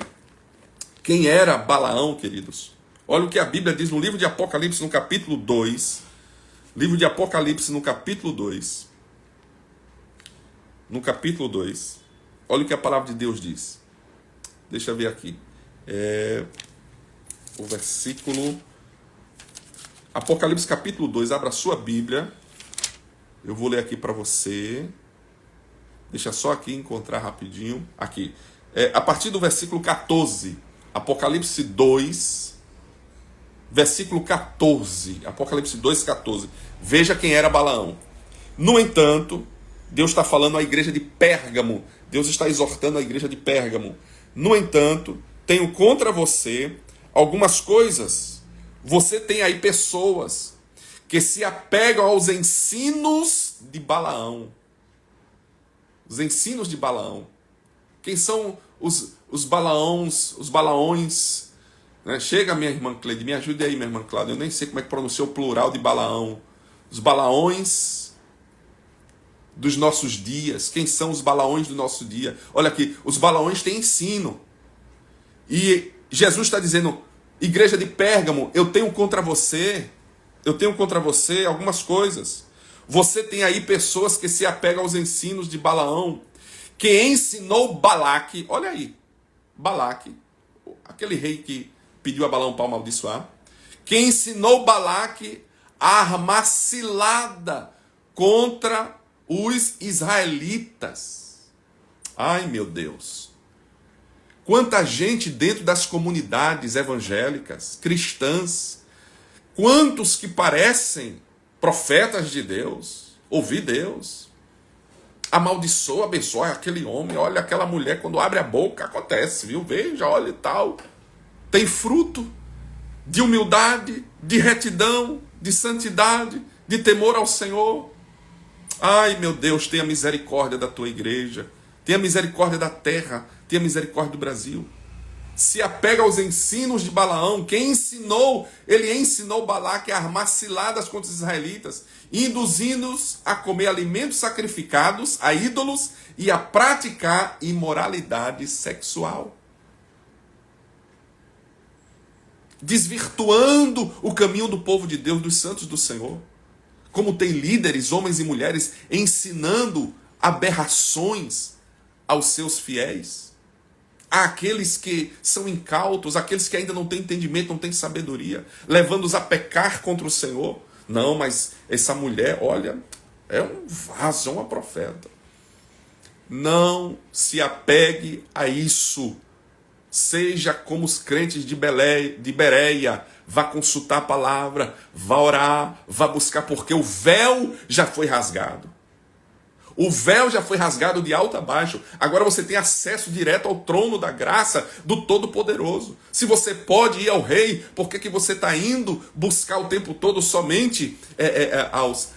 Speaker 1: quem era Balaão, queridos. Olha o que a Bíblia diz no livro de Apocalipse, no capítulo 2. Livro de Apocalipse, no capítulo 2. No capítulo 2. Olha o que a palavra de Deus diz. Deixa eu ver aqui. O versículo... Apocalipse, capítulo 2. Abra a sua Bíblia. Eu vou ler aqui para você. Deixa só aqui encontrar rapidinho. Aqui. A partir do versículo 14. Apocalipse 2... Versículo 14, Apocalipse 2, 14. Veja quem era Balaão. No entanto, Deus está falando à igreja de Pérgamo. Deus está exortando a igreja de Pérgamo. No entanto, tenho contra você algumas coisas. Você tem aí pessoas que se apegam aos ensinos de Balaão. Os ensinos de Balaão. Quem são os Balaões? Chega, minha irmã Cleide, me ajude aí, minha irmã Cláudia. Eu nem sei como é que pronuncia o plural de Balaão. Os Balaões dos nossos dias. Quem são os Balaões do nosso dia? Olha aqui, os Balaões têm ensino. E Jesus está dizendo, igreja de Pérgamo, eu tenho contra você algumas coisas. Você tem aí pessoas que se apegam aos ensinos de Balaão, que ensinou Balaque, olha aí, Balaque, aquele rei que pediu a Balaão para amaldiçoar, que ensinou Balaque a armar cilada contra os israelitas. Ai, meu Deus! Quanta gente dentro das comunidades evangélicas, cristãs, quantos que parecem profetas de Deus, ouvir Deus, amaldiçoa, abençoa aquele homem, olha aquela mulher, quando abre a boca, acontece, viu? Veja, olha e tal. Tem fruto de humildade, de retidão, de santidade, de temor ao Senhor. Ai, meu Deus, tenha misericórdia da tua igreja, tenha misericórdia da terra, tenha misericórdia do Brasil. Se apega aos ensinos de Balaão. Quem ensinou? Ele ensinou Balaque a armar ciladas contra os israelitas, induzindo-os a comer alimentos sacrificados a ídolos e a praticar imoralidade sexual, desvirtuando o caminho do povo de Deus, dos santos do Senhor. Como tem líderes, homens e mulheres, ensinando aberrações aos seus fiéis, àqueles que são incautos, àqueles que ainda não têm entendimento, não têm sabedoria, levando-os a pecar contra o Senhor. Não, mas essa mulher, olha, é um vaso, é uma profeta. Não se apegue a isso. Seja como os crentes de Bereia, vá consultar a palavra, vá orar, vá buscar, porque o véu já foi rasgado. O véu já foi rasgado de alto a baixo. Agora você tem acesso direto ao trono da graça do Todo-Poderoso. Se você pode ir ao rei, por que você está indo buscar o tempo todo somente aos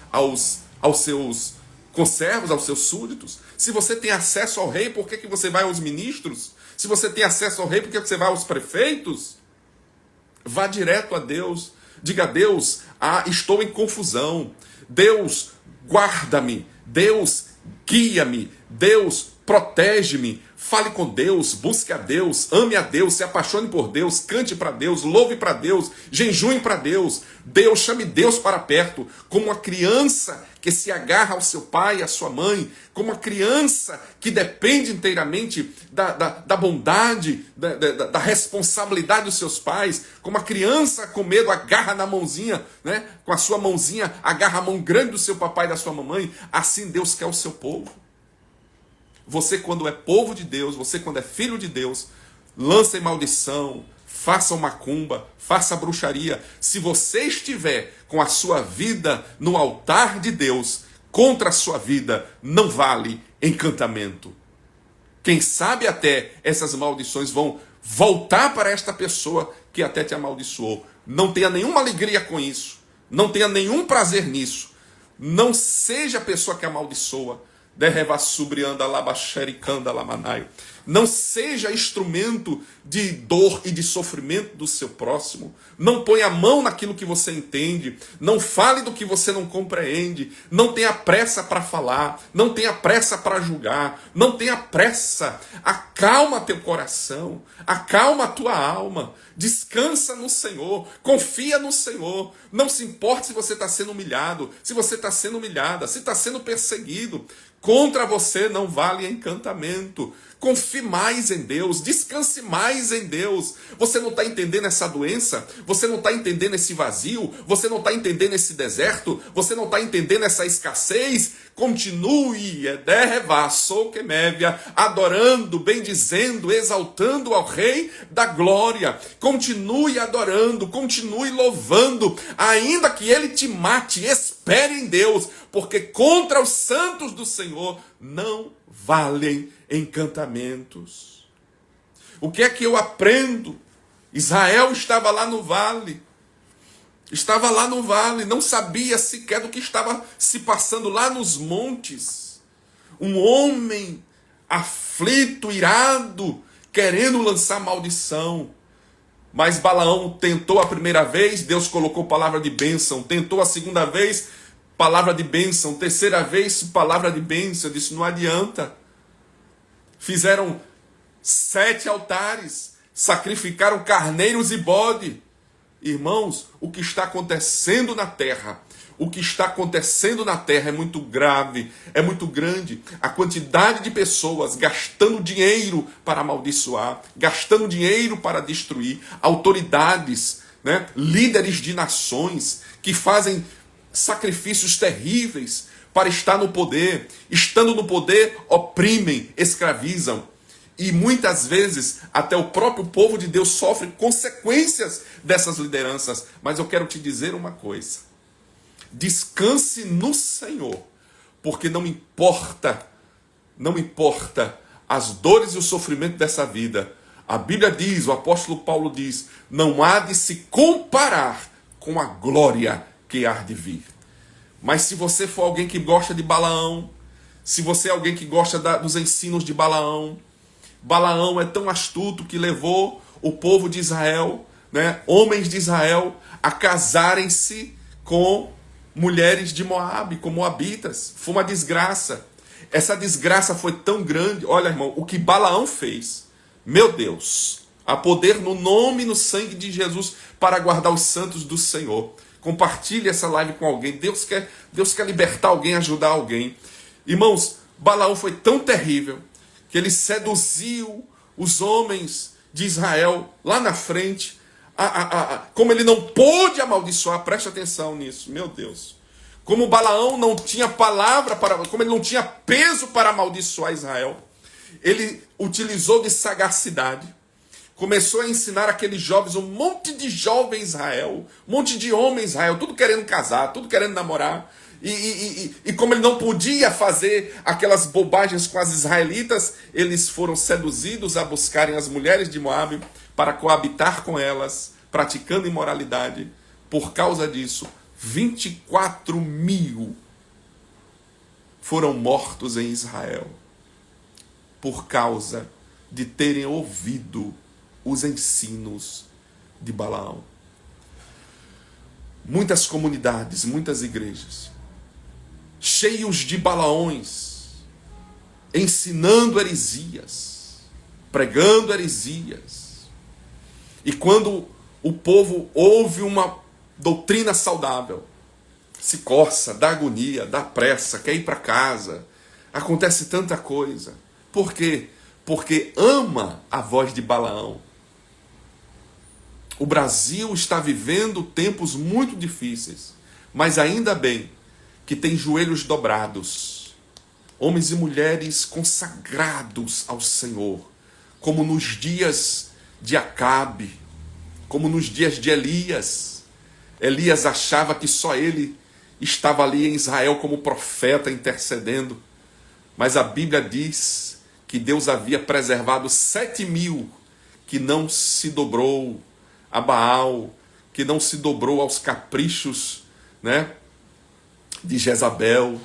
Speaker 1: seus conservos, aos seus súditos? Se você tem acesso ao rei, por que você vai aos ministros? Se você tem acesso ao rei, por que você vai aos prefeitos? Vá direto a Deus. Diga a Deus, estou em confusão. Deus, guarda-me. Deus, guia-me. Deus, protege-me, fale com Deus, busque a Deus, ame a Deus, se apaixone por Deus, cante para Deus, louve para Deus, jejue para Deus. Deus, chame Deus para perto, como uma criança que se agarra ao seu pai, à sua mãe, como uma criança que depende inteiramente da bondade, da responsabilidade dos seus pais, como uma criança com medo agarra na mãozinha, né? Com a sua mãozinha, agarra a mão grande do seu papai e da sua mamãe. Assim Deus quer o seu povo. Você, quando é povo de Deus, você, quando é filho de Deus, lança em maldição, faça macumba, faça bruxaria. Se você estiver com a sua vida no altar de Deus, contra a sua vida, não vale encantamento. Quem sabe até essas maldições vão voltar para esta pessoa que até te amaldiçoou. Não tenha nenhuma alegria com isso. Não tenha nenhum prazer nisso. Não seja a pessoa que amaldiçoa. Não seja instrumento de dor e de sofrimento do seu próximo. Não ponha a mão naquilo que você entende. Não fale do que você não compreende. Não tenha pressa para falar. Não tenha pressa para julgar. Não tenha pressa. Acalma teu coração. Acalma a tua alma. Descansa no Senhor. Confia no Senhor. Não se importe se você está sendo humilhado. Se você está sendo humilhada. Se está sendo perseguido. Contra você não vale encantamento. Confie mais em Deus, descanse mais em Deus. Você não está entendendo essa doença? Você não está entendendo esse vazio? Você não está entendendo esse deserto? Você não está entendendo essa escassez? Continue, adorando, bendizendo, exaltando ao Rei da Glória. Continue adorando, continue louvando, ainda que Ele te mate, espere em Deus, porque contra os santos do Senhor não valem encantamentos. O que é que eu aprendo? Israel estava lá no vale. Estava lá no vale, não sabia sequer do que estava se passando lá nos montes. Um homem aflito, irado, querendo lançar maldição. Mas Balaão tentou a primeira vez, Deus colocou palavra de bênção. Tentou a segunda vez, palavra de bênção. Terceira vez, palavra de bênção. Eu disse, não adianta. Fizeram 7 altares, sacrificaram carneiros e bode. Irmãos, o que está acontecendo na terra, é muito grave, é muito grande. A quantidade de pessoas gastando dinheiro para amaldiçoar, gastando dinheiro para destruir, autoridades, né, líderes de nações que fazem sacrifícios terríveis para estar no poder. Estando no poder, oprimem, escravizam. E muitas vezes até o próprio povo de Deus sofre consequências dessas lideranças. Mas eu quero te dizer uma coisa. Descanse no Senhor, porque não importa as dores e o sofrimento dessa vida. A Bíblia diz, o apóstolo Paulo diz, não há de se comparar com a glória que há de vir. Mas se você for alguém que gosta de Balaão, se você é alguém que gosta dos ensinos de Balaão, Balaão é tão astuto que levou o povo de Israel, né, homens de Israel, a casarem-se com mulheres de Moabe, com moabitas. Foi uma desgraça. Essa desgraça foi tão grande. Olha, irmão, o que Balaão fez, meu Deus, há poder no nome e no sangue de Jesus para guardar os santos do Senhor. Compartilhe essa live com alguém. Deus quer libertar alguém, ajudar alguém. Irmãos, Balaão foi tão terrível que ele seduziu os homens de Israel lá na frente. Como ele não pôde amaldiçoar, preste atenção nisso, meu Deus. Como Balaão não tinha como ele não tinha peso para amaldiçoar Israel, ele utilizou de sagacidade. Começou a ensinar aqueles jovens, um monte de jovens Israel, um monte de homens Israel, tudo querendo casar, tudo querendo namorar. E como ele não podia fazer aquelas bobagens com as israelitas, eles foram seduzidos a buscarem as mulheres de Moabe para coabitar com elas, praticando imoralidade. Por causa disso, 24.000 foram mortos em Israel, por causa de terem ouvido os ensinos de Balaão. Muitas comunidades, muitas igrejas, cheios de Balaões, ensinando heresias, pregando heresias. E quando o povo ouve uma doutrina saudável, se coça, dá agonia, dá pressa, quer ir para casa, acontece tanta coisa. Por quê? Porque ama a voz de Balaão. O Brasil está vivendo tempos muito difíceis, mas ainda bem que tem joelhos dobrados, homens e mulheres consagrados ao Senhor, como nos dias de Acabe, como nos dias de Elias. Elias achava que só ele estava ali em Israel como profeta intercedendo, mas a Bíblia diz que Deus havia preservado 7.000 que não se dobrou a Baal, que não se dobrou aos caprichos, né, de Jezabel.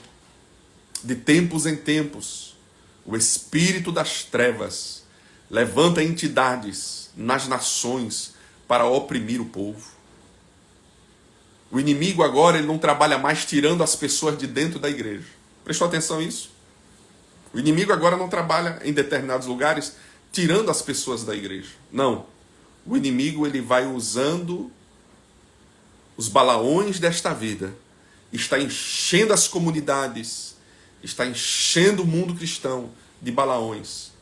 Speaker 1: De tempos em tempos, o espírito das trevas levanta entidades nas nações para oprimir o povo. O inimigo agora ele não trabalha mais tirando as pessoas de dentro da igreja. Prestou atenção nisso? O inimigo agora não trabalha em determinados lugares tirando as pessoas da igreja. Não. O inimigo ele vai usando os balaões desta vida, está enchendo as comunidades, está enchendo o mundo cristão de balaões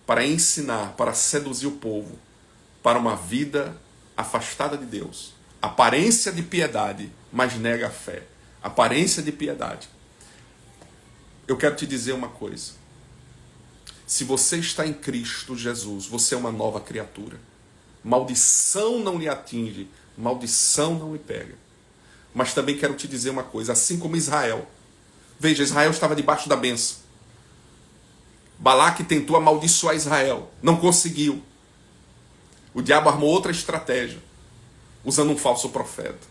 Speaker 1: para ensinar, para seduzir o povo para uma vida afastada de Deus. Aparência de piedade, mas nega a fé. Aparência de piedade. Eu quero te dizer uma coisa. Se você está em Cristo Jesus, você é uma nova criatura. Maldição não lhe atinge, maldição não lhe pega. Mas também quero te dizer uma coisa, assim como Israel. Veja, Israel estava debaixo da bênção. Balaque tentou amaldiçoar Israel, não conseguiu. O diabo armou outra estratégia, usando um falso profeta.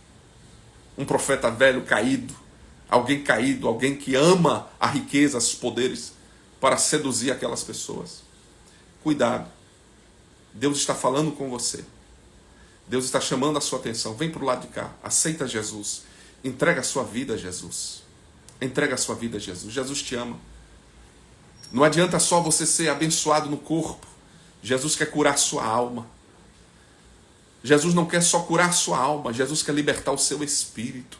Speaker 1: Um profeta velho, caído, alguém que ama a riqueza, os poderes, para seduzir aquelas pessoas. Cuidado. Deus está falando com você. Deus está chamando a sua atenção. Vem para o lado de cá. Aceita Jesus. Entrega a sua vida a Jesus. Entrega a sua vida a Jesus. Jesus te ama. Não adianta só você ser abençoado no corpo. Jesus quer curar a sua alma. Jesus não quer só curar a sua alma. Jesus quer libertar o seu espírito.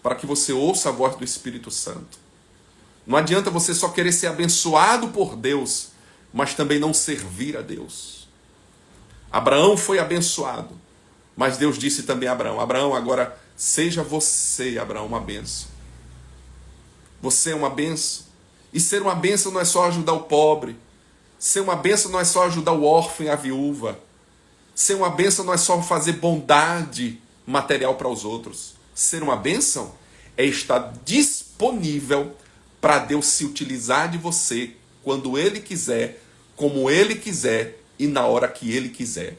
Speaker 1: Para que você ouça a voz do Espírito Santo. Não adianta você só querer ser abençoado por Deus, mas também não servir a Deus. Abraão foi abençoado, mas Deus disse também a Abraão: Abraão, agora seja você, Abraão, uma bênção. Você é uma bênção. E ser uma bênção não é só ajudar o pobre. Ser uma bênção não é só ajudar o órfão e a viúva. Ser uma bênção não é só fazer bondade material para os outros. Ser uma bênção é estar disponível para Deus se utilizar de você quando Ele quiser, como Ele quiser e na hora que Ele quiser.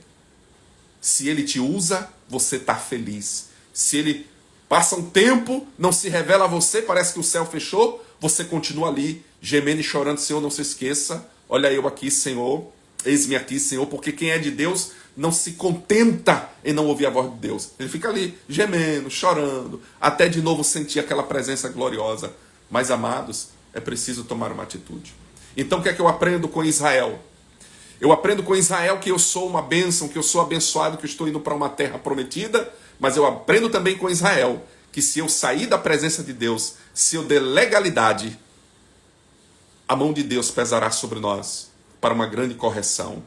Speaker 1: Se Ele te usa, você está feliz. Se Ele passa um tempo, não se revela a você, parece que o céu fechou, você continua ali, gemendo e chorando: Senhor, não se esqueça, olha eu aqui, Senhor, eis-me aqui, Senhor, porque quem é de Deus não se contenta em não ouvir a voz de Deus. Ele fica ali, gemendo, chorando, até de novo sentir aquela presença gloriosa. Mas, amados, é preciso tomar uma atitude. Então, o que é que eu aprendo com Israel? Eu aprendo com Israel que eu sou uma bênção, que eu sou abençoado, que eu estou indo para uma terra prometida, mas eu aprendo também com Israel que se eu sair da presença de Deus, se eu der legalidade, a mão de Deus pesará sobre nós para uma grande correção.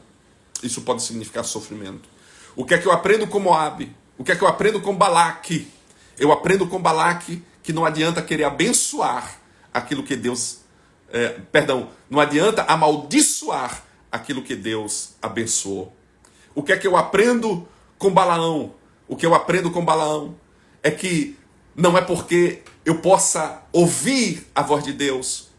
Speaker 1: Isso pode significar sofrimento. O que é que eu aprendo com Moabe? O que é que eu aprendo com Balaque? Eu aprendo com Balaque que não adianta querer abençoar aquilo que Deus... não adianta amaldiçoar aquilo que Deus abençoou. O que é que eu aprendo com Balaão? O que eu aprendo com Balaão é que não é porque eu possa ouvir a voz de Deus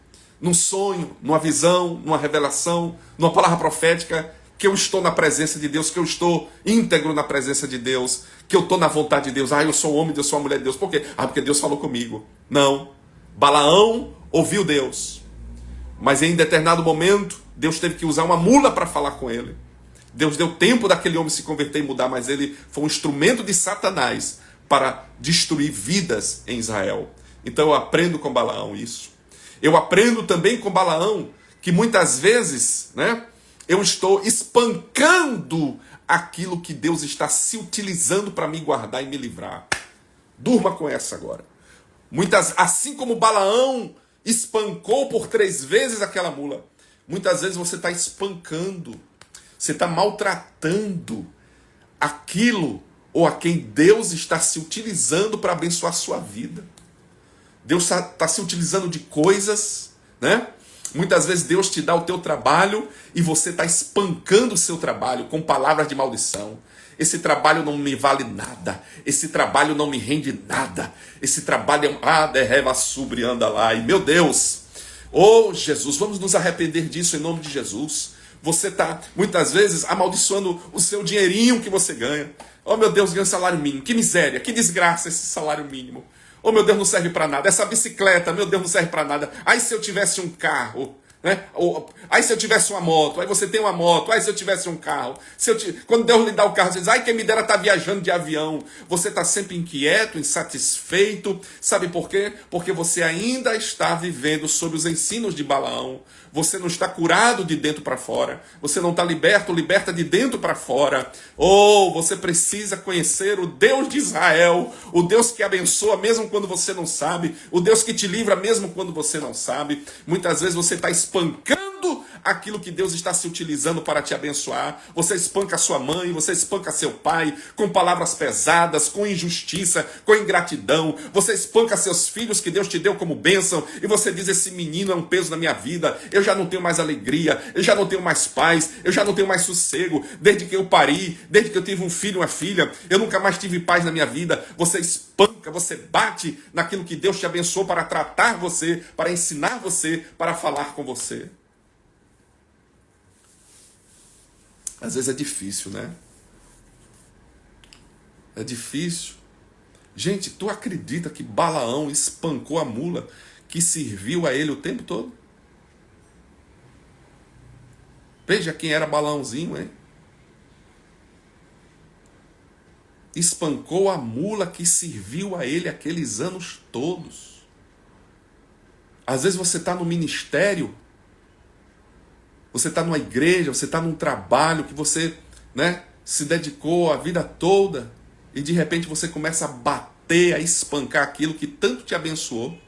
Speaker 1: num sonho, numa visão, numa revelação, numa palavra profética, que eu estou na presença de Deus, que eu estou íntegro na presença de Deus, que eu estou na vontade de Deus. Eu sou um homem, eu sou uma mulher de Deus. Por quê? Porque Deus falou comigo. Não. Balaão ouviu Deus, mas em determinado momento Deus teve que usar uma mula para falar com ele. Deus deu tempo daquele homem se converter e mudar, mas ele foi um instrumento de Satanás para destruir vidas em Israel. Então eu aprendo com Balaão isso. Eu aprendo também com Balaão que muitas vezes, né, eu estou espancando aquilo que Deus está se utilizando para me guardar e me livrar. Durma com essa agora. Assim como Balaão espancou por 3 vezes aquela mula, muitas vezes você está espancando, você está maltratando aquilo ou a quem Deus está se utilizando para abençoar a sua vida. Deus está se utilizando de coisas, né? Muitas vezes Deus te dá o teu trabalho e você está espancando o seu trabalho com palavras de maldição. Esse trabalho não me vale nada. Esse trabalho não me rende nada. Esse trabalho derreva sobre anda lá. E meu Deus, oh Jesus, vamos nos arrepender disso em nome de Jesus. Você está muitas vezes amaldiçoando o seu dinheirinho que você ganha. Oh meu Deus, ganho salário mínimo. Que miséria, que desgraça esse salário mínimo. Oh meu Deus, não serve para nada. Essa bicicleta, meu Deus, não serve para nada. Ai, se eu tivesse um carro, né? Ai, se eu tivesse uma moto. Aí você tem uma moto. Ai, se eu tivesse um carro. Quando Deus lhe dá o carro, você diz, ai, quem me dera estar viajando de avião. Você está sempre inquieto, insatisfeito. Sabe por quê? Porque você ainda está vivendo sob os ensinos de Balaão. Você não está curado de dentro para fora. Você não está liberta de dentro para fora. Oh, você precisa conhecer o Deus de Israel. O Deus que abençoa mesmo quando você não sabe. O Deus que te livra mesmo quando você não sabe. Muitas vezes você está espancando aquilo que Deus está se utilizando para te abençoar. Você espanca sua mãe, você espanca seu pai com palavras pesadas, com injustiça, com ingratidão. Você espanca seus filhos que Deus te deu como bênção e você diz, esse menino é um peso na minha vida. Eu já não tenho mais alegria, eu já não tenho mais paz, eu já não tenho mais sossego. Desde que eu pari, desde que eu tive um filho, uma filha, eu nunca mais tive paz na minha vida. Você espanca, você bate naquilo que Deus te abençoou para tratar você, para ensinar você, para falar com você. Às vezes é difícil, né? É difícil. Gente, tu acredita que Balaão espancou a mula que serviu a ele o tempo todo? Veja quem era Balaãozinho, hein? Espancou a mula que serviu a ele aqueles anos todos. Às vezes você está no ministério, você está numa igreja, você está num trabalho que você, né, se dedicou a vida toda e de repente você começa a bater, a espancar aquilo que tanto te abençoou,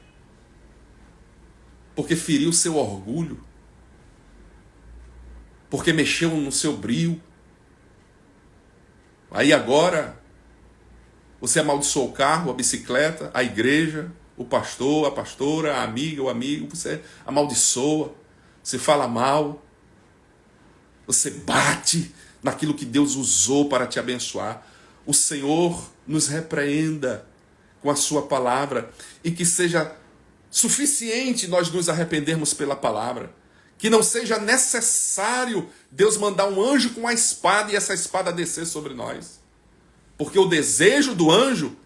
Speaker 1: porque feriu o seu orgulho, porque mexeu no seu brio. Aí agora você amaldiçoou o carro, a bicicleta, a igreja, o pastor, a pastora, a amiga, o amigo, você amaldiçoa, você fala mal, você bate naquilo que Deus usou para te abençoar. O Senhor nos repreenda com a sua palavra e que seja suficiente nós nos arrependermos pela palavra. Que não seja necessário Deus mandar um anjo com a espada e essa espada descer sobre nós. Porque o desejo do anjo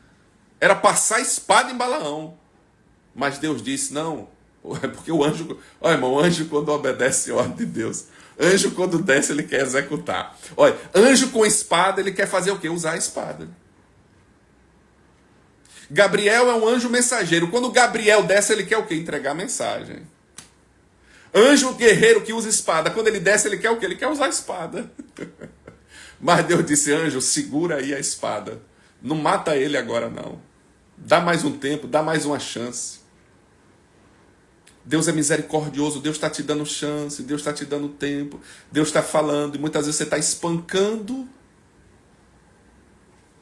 Speaker 1: era passar a espada em Balaão. Mas Deus disse, não, porque o anjo, olha irmão, o anjo quando obedece a ordem de Deus, anjo quando desce ele quer executar. Olha, anjo com espada ele quer fazer o quê? Usar a espada. Gabriel é um anjo mensageiro. Quando Gabriel desce ele quer o quê? Entregar a mensagem. Anjo guerreiro que usa espada, quando ele desce ele quer o quê? Ele quer usar a espada. Mas Deus disse, anjo, segura aí a espada. Não mata ele agora não. Dá mais um tempo, dá mais uma chance. Deus é misericordioso, Deus está te dando chance, Deus está te dando tempo, Deus está falando, e muitas vezes você está espancando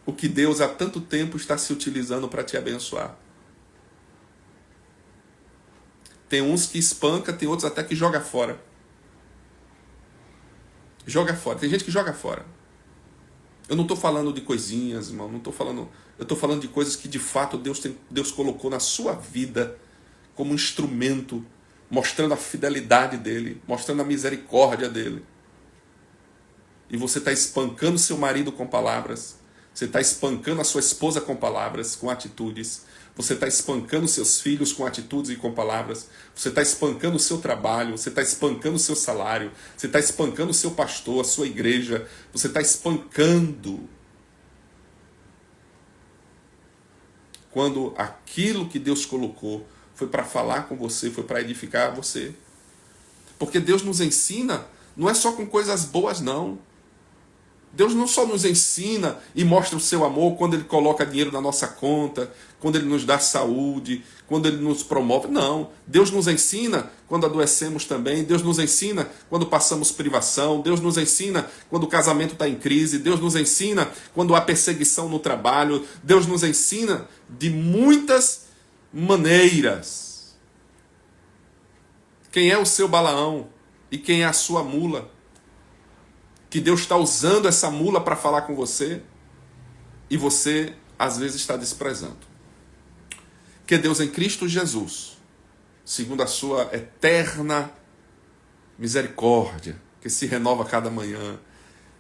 Speaker 1: o que Deus há tanto tempo está se utilizando para te abençoar. Tem uns que espanca, tem outros até que joga fora. Joga fora, tem gente que joga fora. Eu não estou falando de coisinhas, irmão, não estou falando, eu estou falando de coisas que de fato Deus colocou na sua vida como instrumento, mostrando a fidelidade dele, mostrando a misericórdia dele. E você está espancando seu marido com palavras, você está espancando a sua esposa com palavras, com atitudes, você está espancando seus filhos com atitudes e com palavras, você está espancando o seu trabalho, você está espancando o seu salário, você está espancando o seu pastor, a sua igreja, você está espancando. Quando aquilo que Deus colocou foi para falar com você, foi para edificar você. Porque Deus nos ensina, não é só com coisas boas, não. Deus não só nos ensina e mostra o seu amor quando Ele coloca dinheiro na nossa conta, quando Ele nos dá saúde, quando Ele nos promove. Não. Deus nos ensina quando adoecemos também. Deus nos ensina quando passamos privação. Deus nos ensina quando o casamento está em crise. Deus nos ensina quando há perseguição no trabalho. Deus nos ensina de muitas maneiras. Quem é o seu Balaão e quem é a sua mula? Que Deus está usando essa mula para falar com você e você, às vezes, está desprezando. Que Deus em Cristo Jesus, segundo a sua eterna misericórdia, que se renova a cada manhã,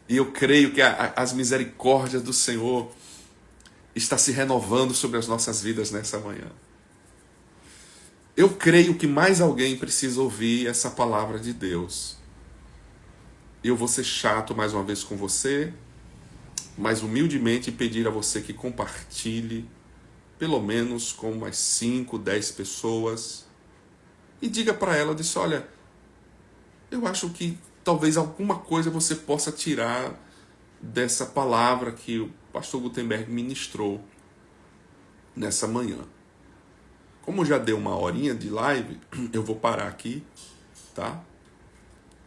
Speaker 1: e eu creio que as misericórdias do Senhor está se renovando sobre as nossas vidas nessa manhã. Eu creio que mais alguém precisa ouvir essa palavra de Deus. Eu vou ser chato mais uma vez com você, mas humildemente pedir a você que compartilhe, pelo menos com umas 5, 10 pessoas, e diga para ela, disse, olha, eu acho que talvez alguma coisa você possa tirar dessa palavra que o pastor Gutenberg ministrou nessa manhã. Como já deu uma horinha de live, eu vou parar aqui, tá?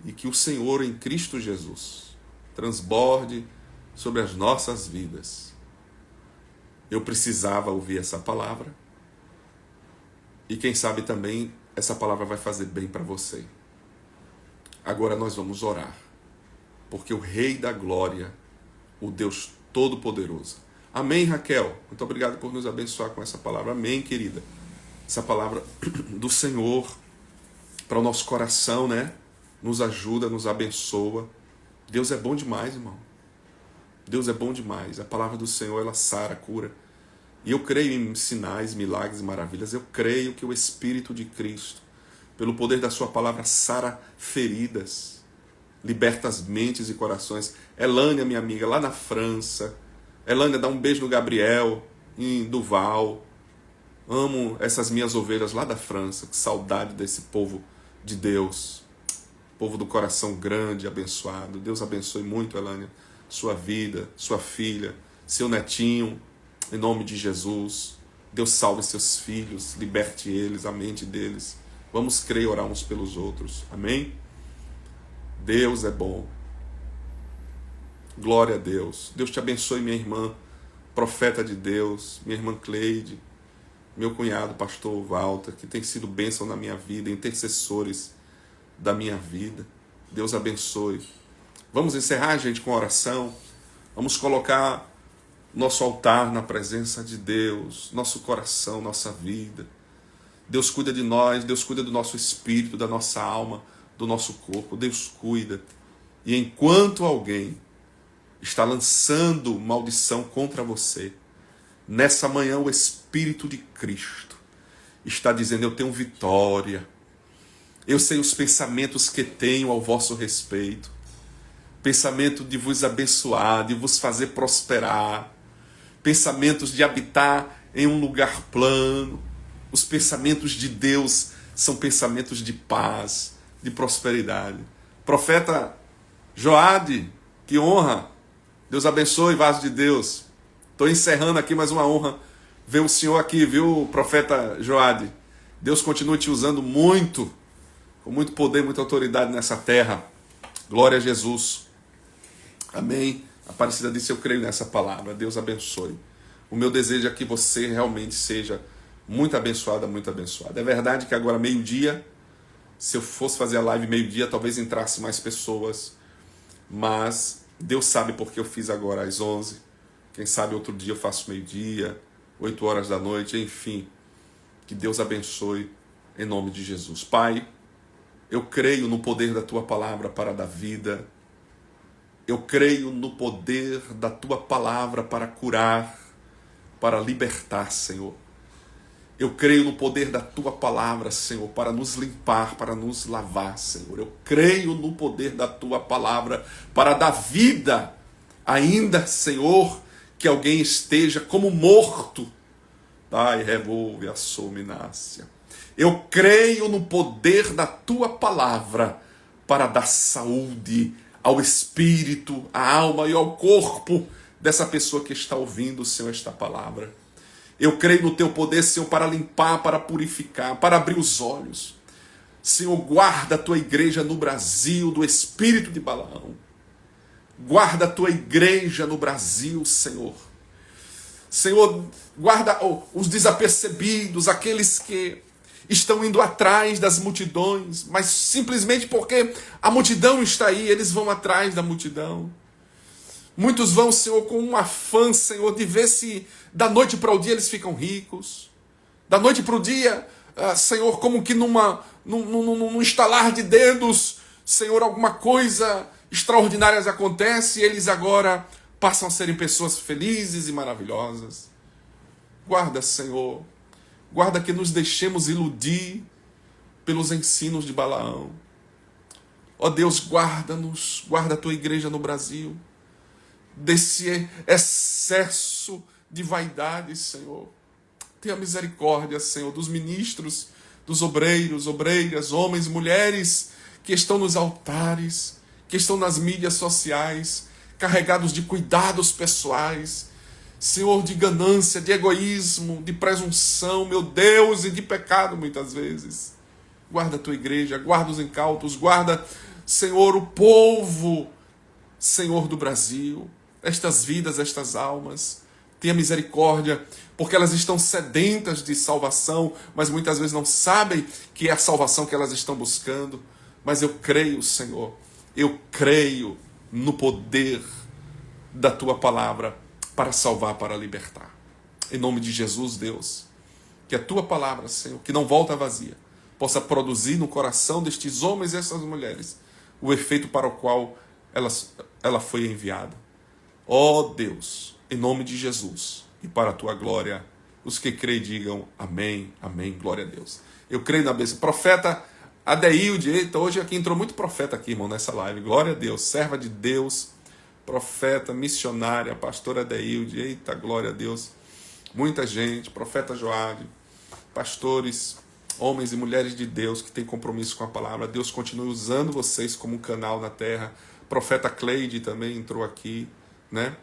Speaker 1: E que o Senhor em Cristo Jesus transborde sobre as nossas vidas. Eu precisava ouvir essa palavra. E quem sabe também essa palavra vai fazer bem para você. Agora nós vamos orar. Porque o Rei da Glória, o Deus Todo-Poderoso. Amém, Raquel? Muito obrigado por nos abençoar com essa palavra. Amém, querida. Essa palavra do Senhor para o nosso coração, né? Nos ajuda, nos abençoa. Deus é bom demais, irmão. Deus é bom demais. A palavra do Senhor, ela sara, cura. E eu creio em sinais, milagres e maravilhas. Eu creio que o Espírito de Cristo, pelo poder da sua palavra, sara feridas, liberta as mentes e corações. Elânia, minha amiga, lá na França. Elânia, dá um beijo no Gabriel, em Duval. Amo essas minhas ovelhas lá da França. Que saudade desse povo de Deus. Povo do coração grande, abençoado. Deus abençoe muito, Elânia, sua vida, sua filha, seu netinho, em nome de Jesus. Deus salve seus filhos, liberte eles, a mente deles. Vamos crer e orar uns pelos outros. Amém? Deus é bom. Glória a Deus. Deus te abençoe, minha irmã, profeta de Deus, minha irmã Cleide, meu cunhado, pastor Walter, que tem sido bênção na minha vida, intercessores da minha vida. Deus abençoe. Vamos encerrar, gente, com oração. Vamos colocar nosso altar na presença de Deus, nosso coração, nossa vida. Deus cuida de nós, Deus cuida do nosso espírito, da nossa alma, do nosso corpo. Deus cuida. E enquanto alguém está lançando maldição contra você, nessa manhã o Espírito de Cristo está dizendo, eu tenho vitória. Eu sei os pensamentos que tenho ao vosso respeito. Pensamento de vos abençoar, de vos fazer prosperar. Pensamentos de habitar em um lugar plano. Os pensamentos de Deus são pensamentos de paz, de prosperidade. Profeta Joade, que honra. Deus abençoe, vaso de Deus. Estou encerrando aqui mais uma honra ver o senhor aqui, viu, profeta Joade? Deus continue te usando muito, com muito poder, muita autoridade nessa terra. Glória a Jesus. Amém. Aparecida disse, eu creio nessa palavra. Deus abençoe. O meu desejo é que você realmente seja muito abençoada, muito abençoada. É verdade que agora meio-dia, se eu fosse fazer a live meio-dia, talvez entrasse mais pessoas. Mas Deus sabe porque eu fiz agora às 11. Quem sabe outro dia eu faço meio-dia, 8 horas da noite, enfim. Que Deus abençoe em nome de Jesus. Pai, eu creio no poder da Tua palavra para dar vida. Eu creio no poder da Tua palavra para curar, para libertar, Senhor. Eu creio no poder da Tua palavra, Senhor, para nos limpar, para nos lavar, Senhor. Eu creio no poder da Tua palavra para dar vida, ainda, Senhor, que alguém esteja como morto. Pai, revolve a sominácia. Eu creio no poder da tua palavra para dar saúde ao espírito, à alma e ao corpo dessa pessoa que está ouvindo, Senhor, esta palavra. Eu creio no teu poder, Senhor, para limpar, para purificar, para abrir os olhos. Senhor, guarda a tua igreja no Brasil do espírito de Balaão. Guarda a tua igreja no Brasil, Senhor. Senhor, guarda os desapercebidos, aqueles que estão indo atrás das multidões, mas simplesmente porque a multidão está aí, eles vão atrás da multidão. Muitos vão, Senhor, com um afã, Senhor, de ver se da noite para o dia eles ficam ricos. Da noite para o dia, Senhor, como que num estalar de dedos, Senhor, alguma coisa extraordinária acontece e eles agora passam a serem pessoas felizes e maravilhosas. Guarda, Senhor, guarda que nos deixemos iludir pelos ensinos de Balaão. Ó Deus, guarda-nos, guarda a tua igreja no Brasil desse excesso de vaidade, Senhor. Tenha misericórdia, Senhor, dos ministros, dos obreiros, obreiras, homens e mulheres que estão nos altares, que estão nas mídias sociais, carregados de cuidados pessoais, Senhor, de ganância, de egoísmo, de presunção, meu Deus, e de pecado muitas vezes. Guarda a tua igreja, guarda os incautos, guarda, Senhor, o povo, Senhor do Brasil, estas vidas, estas almas. Tenha misericórdia, porque elas estão sedentas de salvação, mas muitas vezes não sabem que é a salvação que elas estão buscando. Mas eu creio, Senhor, eu creio no poder da tua palavra para salvar, para libertar. Em nome de Jesus, Deus, que a tua palavra, Senhor, que não volta vazia, possa produzir no coração destes homens e essas mulheres o efeito para o qual ela foi enviada. Ó Deus, em nome de Jesus e para a tua glória, os que creem digam amém, amém, glória a Deus. Eu creio na bênção. Profeta Adeilde, eita, hoje aqui entrou muito profeta aqui, irmão, nessa live. Glória a Deus, serva de Deus, profeta, missionária, pastora Adeilde, eita, glória a Deus. Muita gente, profeta Joade, pastores, homens e mulheres de Deus que têm compromisso com a palavra. Deus continue usando vocês como um canal na terra. Profeta Cleide também entrou aqui, né?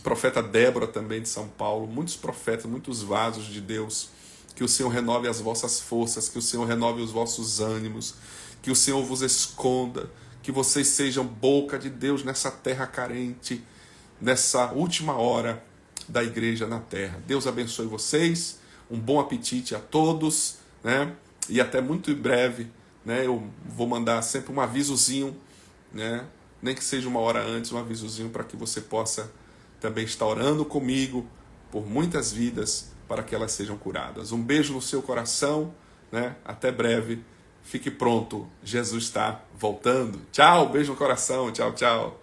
Speaker 1: Profeta Débora também de São Paulo. Muitos profetas, muitos vasos de Deus. Que o Senhor renove as vossas forças, que o Senhor renove os vossos ânimos, que o Senhor vos esconda, que vocês sejam boca de Deus nessa terra carente, nessa última hora da igreja na terra. Deus abençoe vocês, um bom apetite a todos, né? E até muito em breve, né? Eu vou mandar sempre um avisozinho, né? Nem que seja uma hora antes, um avisozinho para que você possa também estar orando comigo por muitas vidas, para que elas sejam curadas. Um beijo no seu coração, né? Até breve. Fique pronto, Jesus está voltando. Tchau, beijo no coração, tchau, tchau.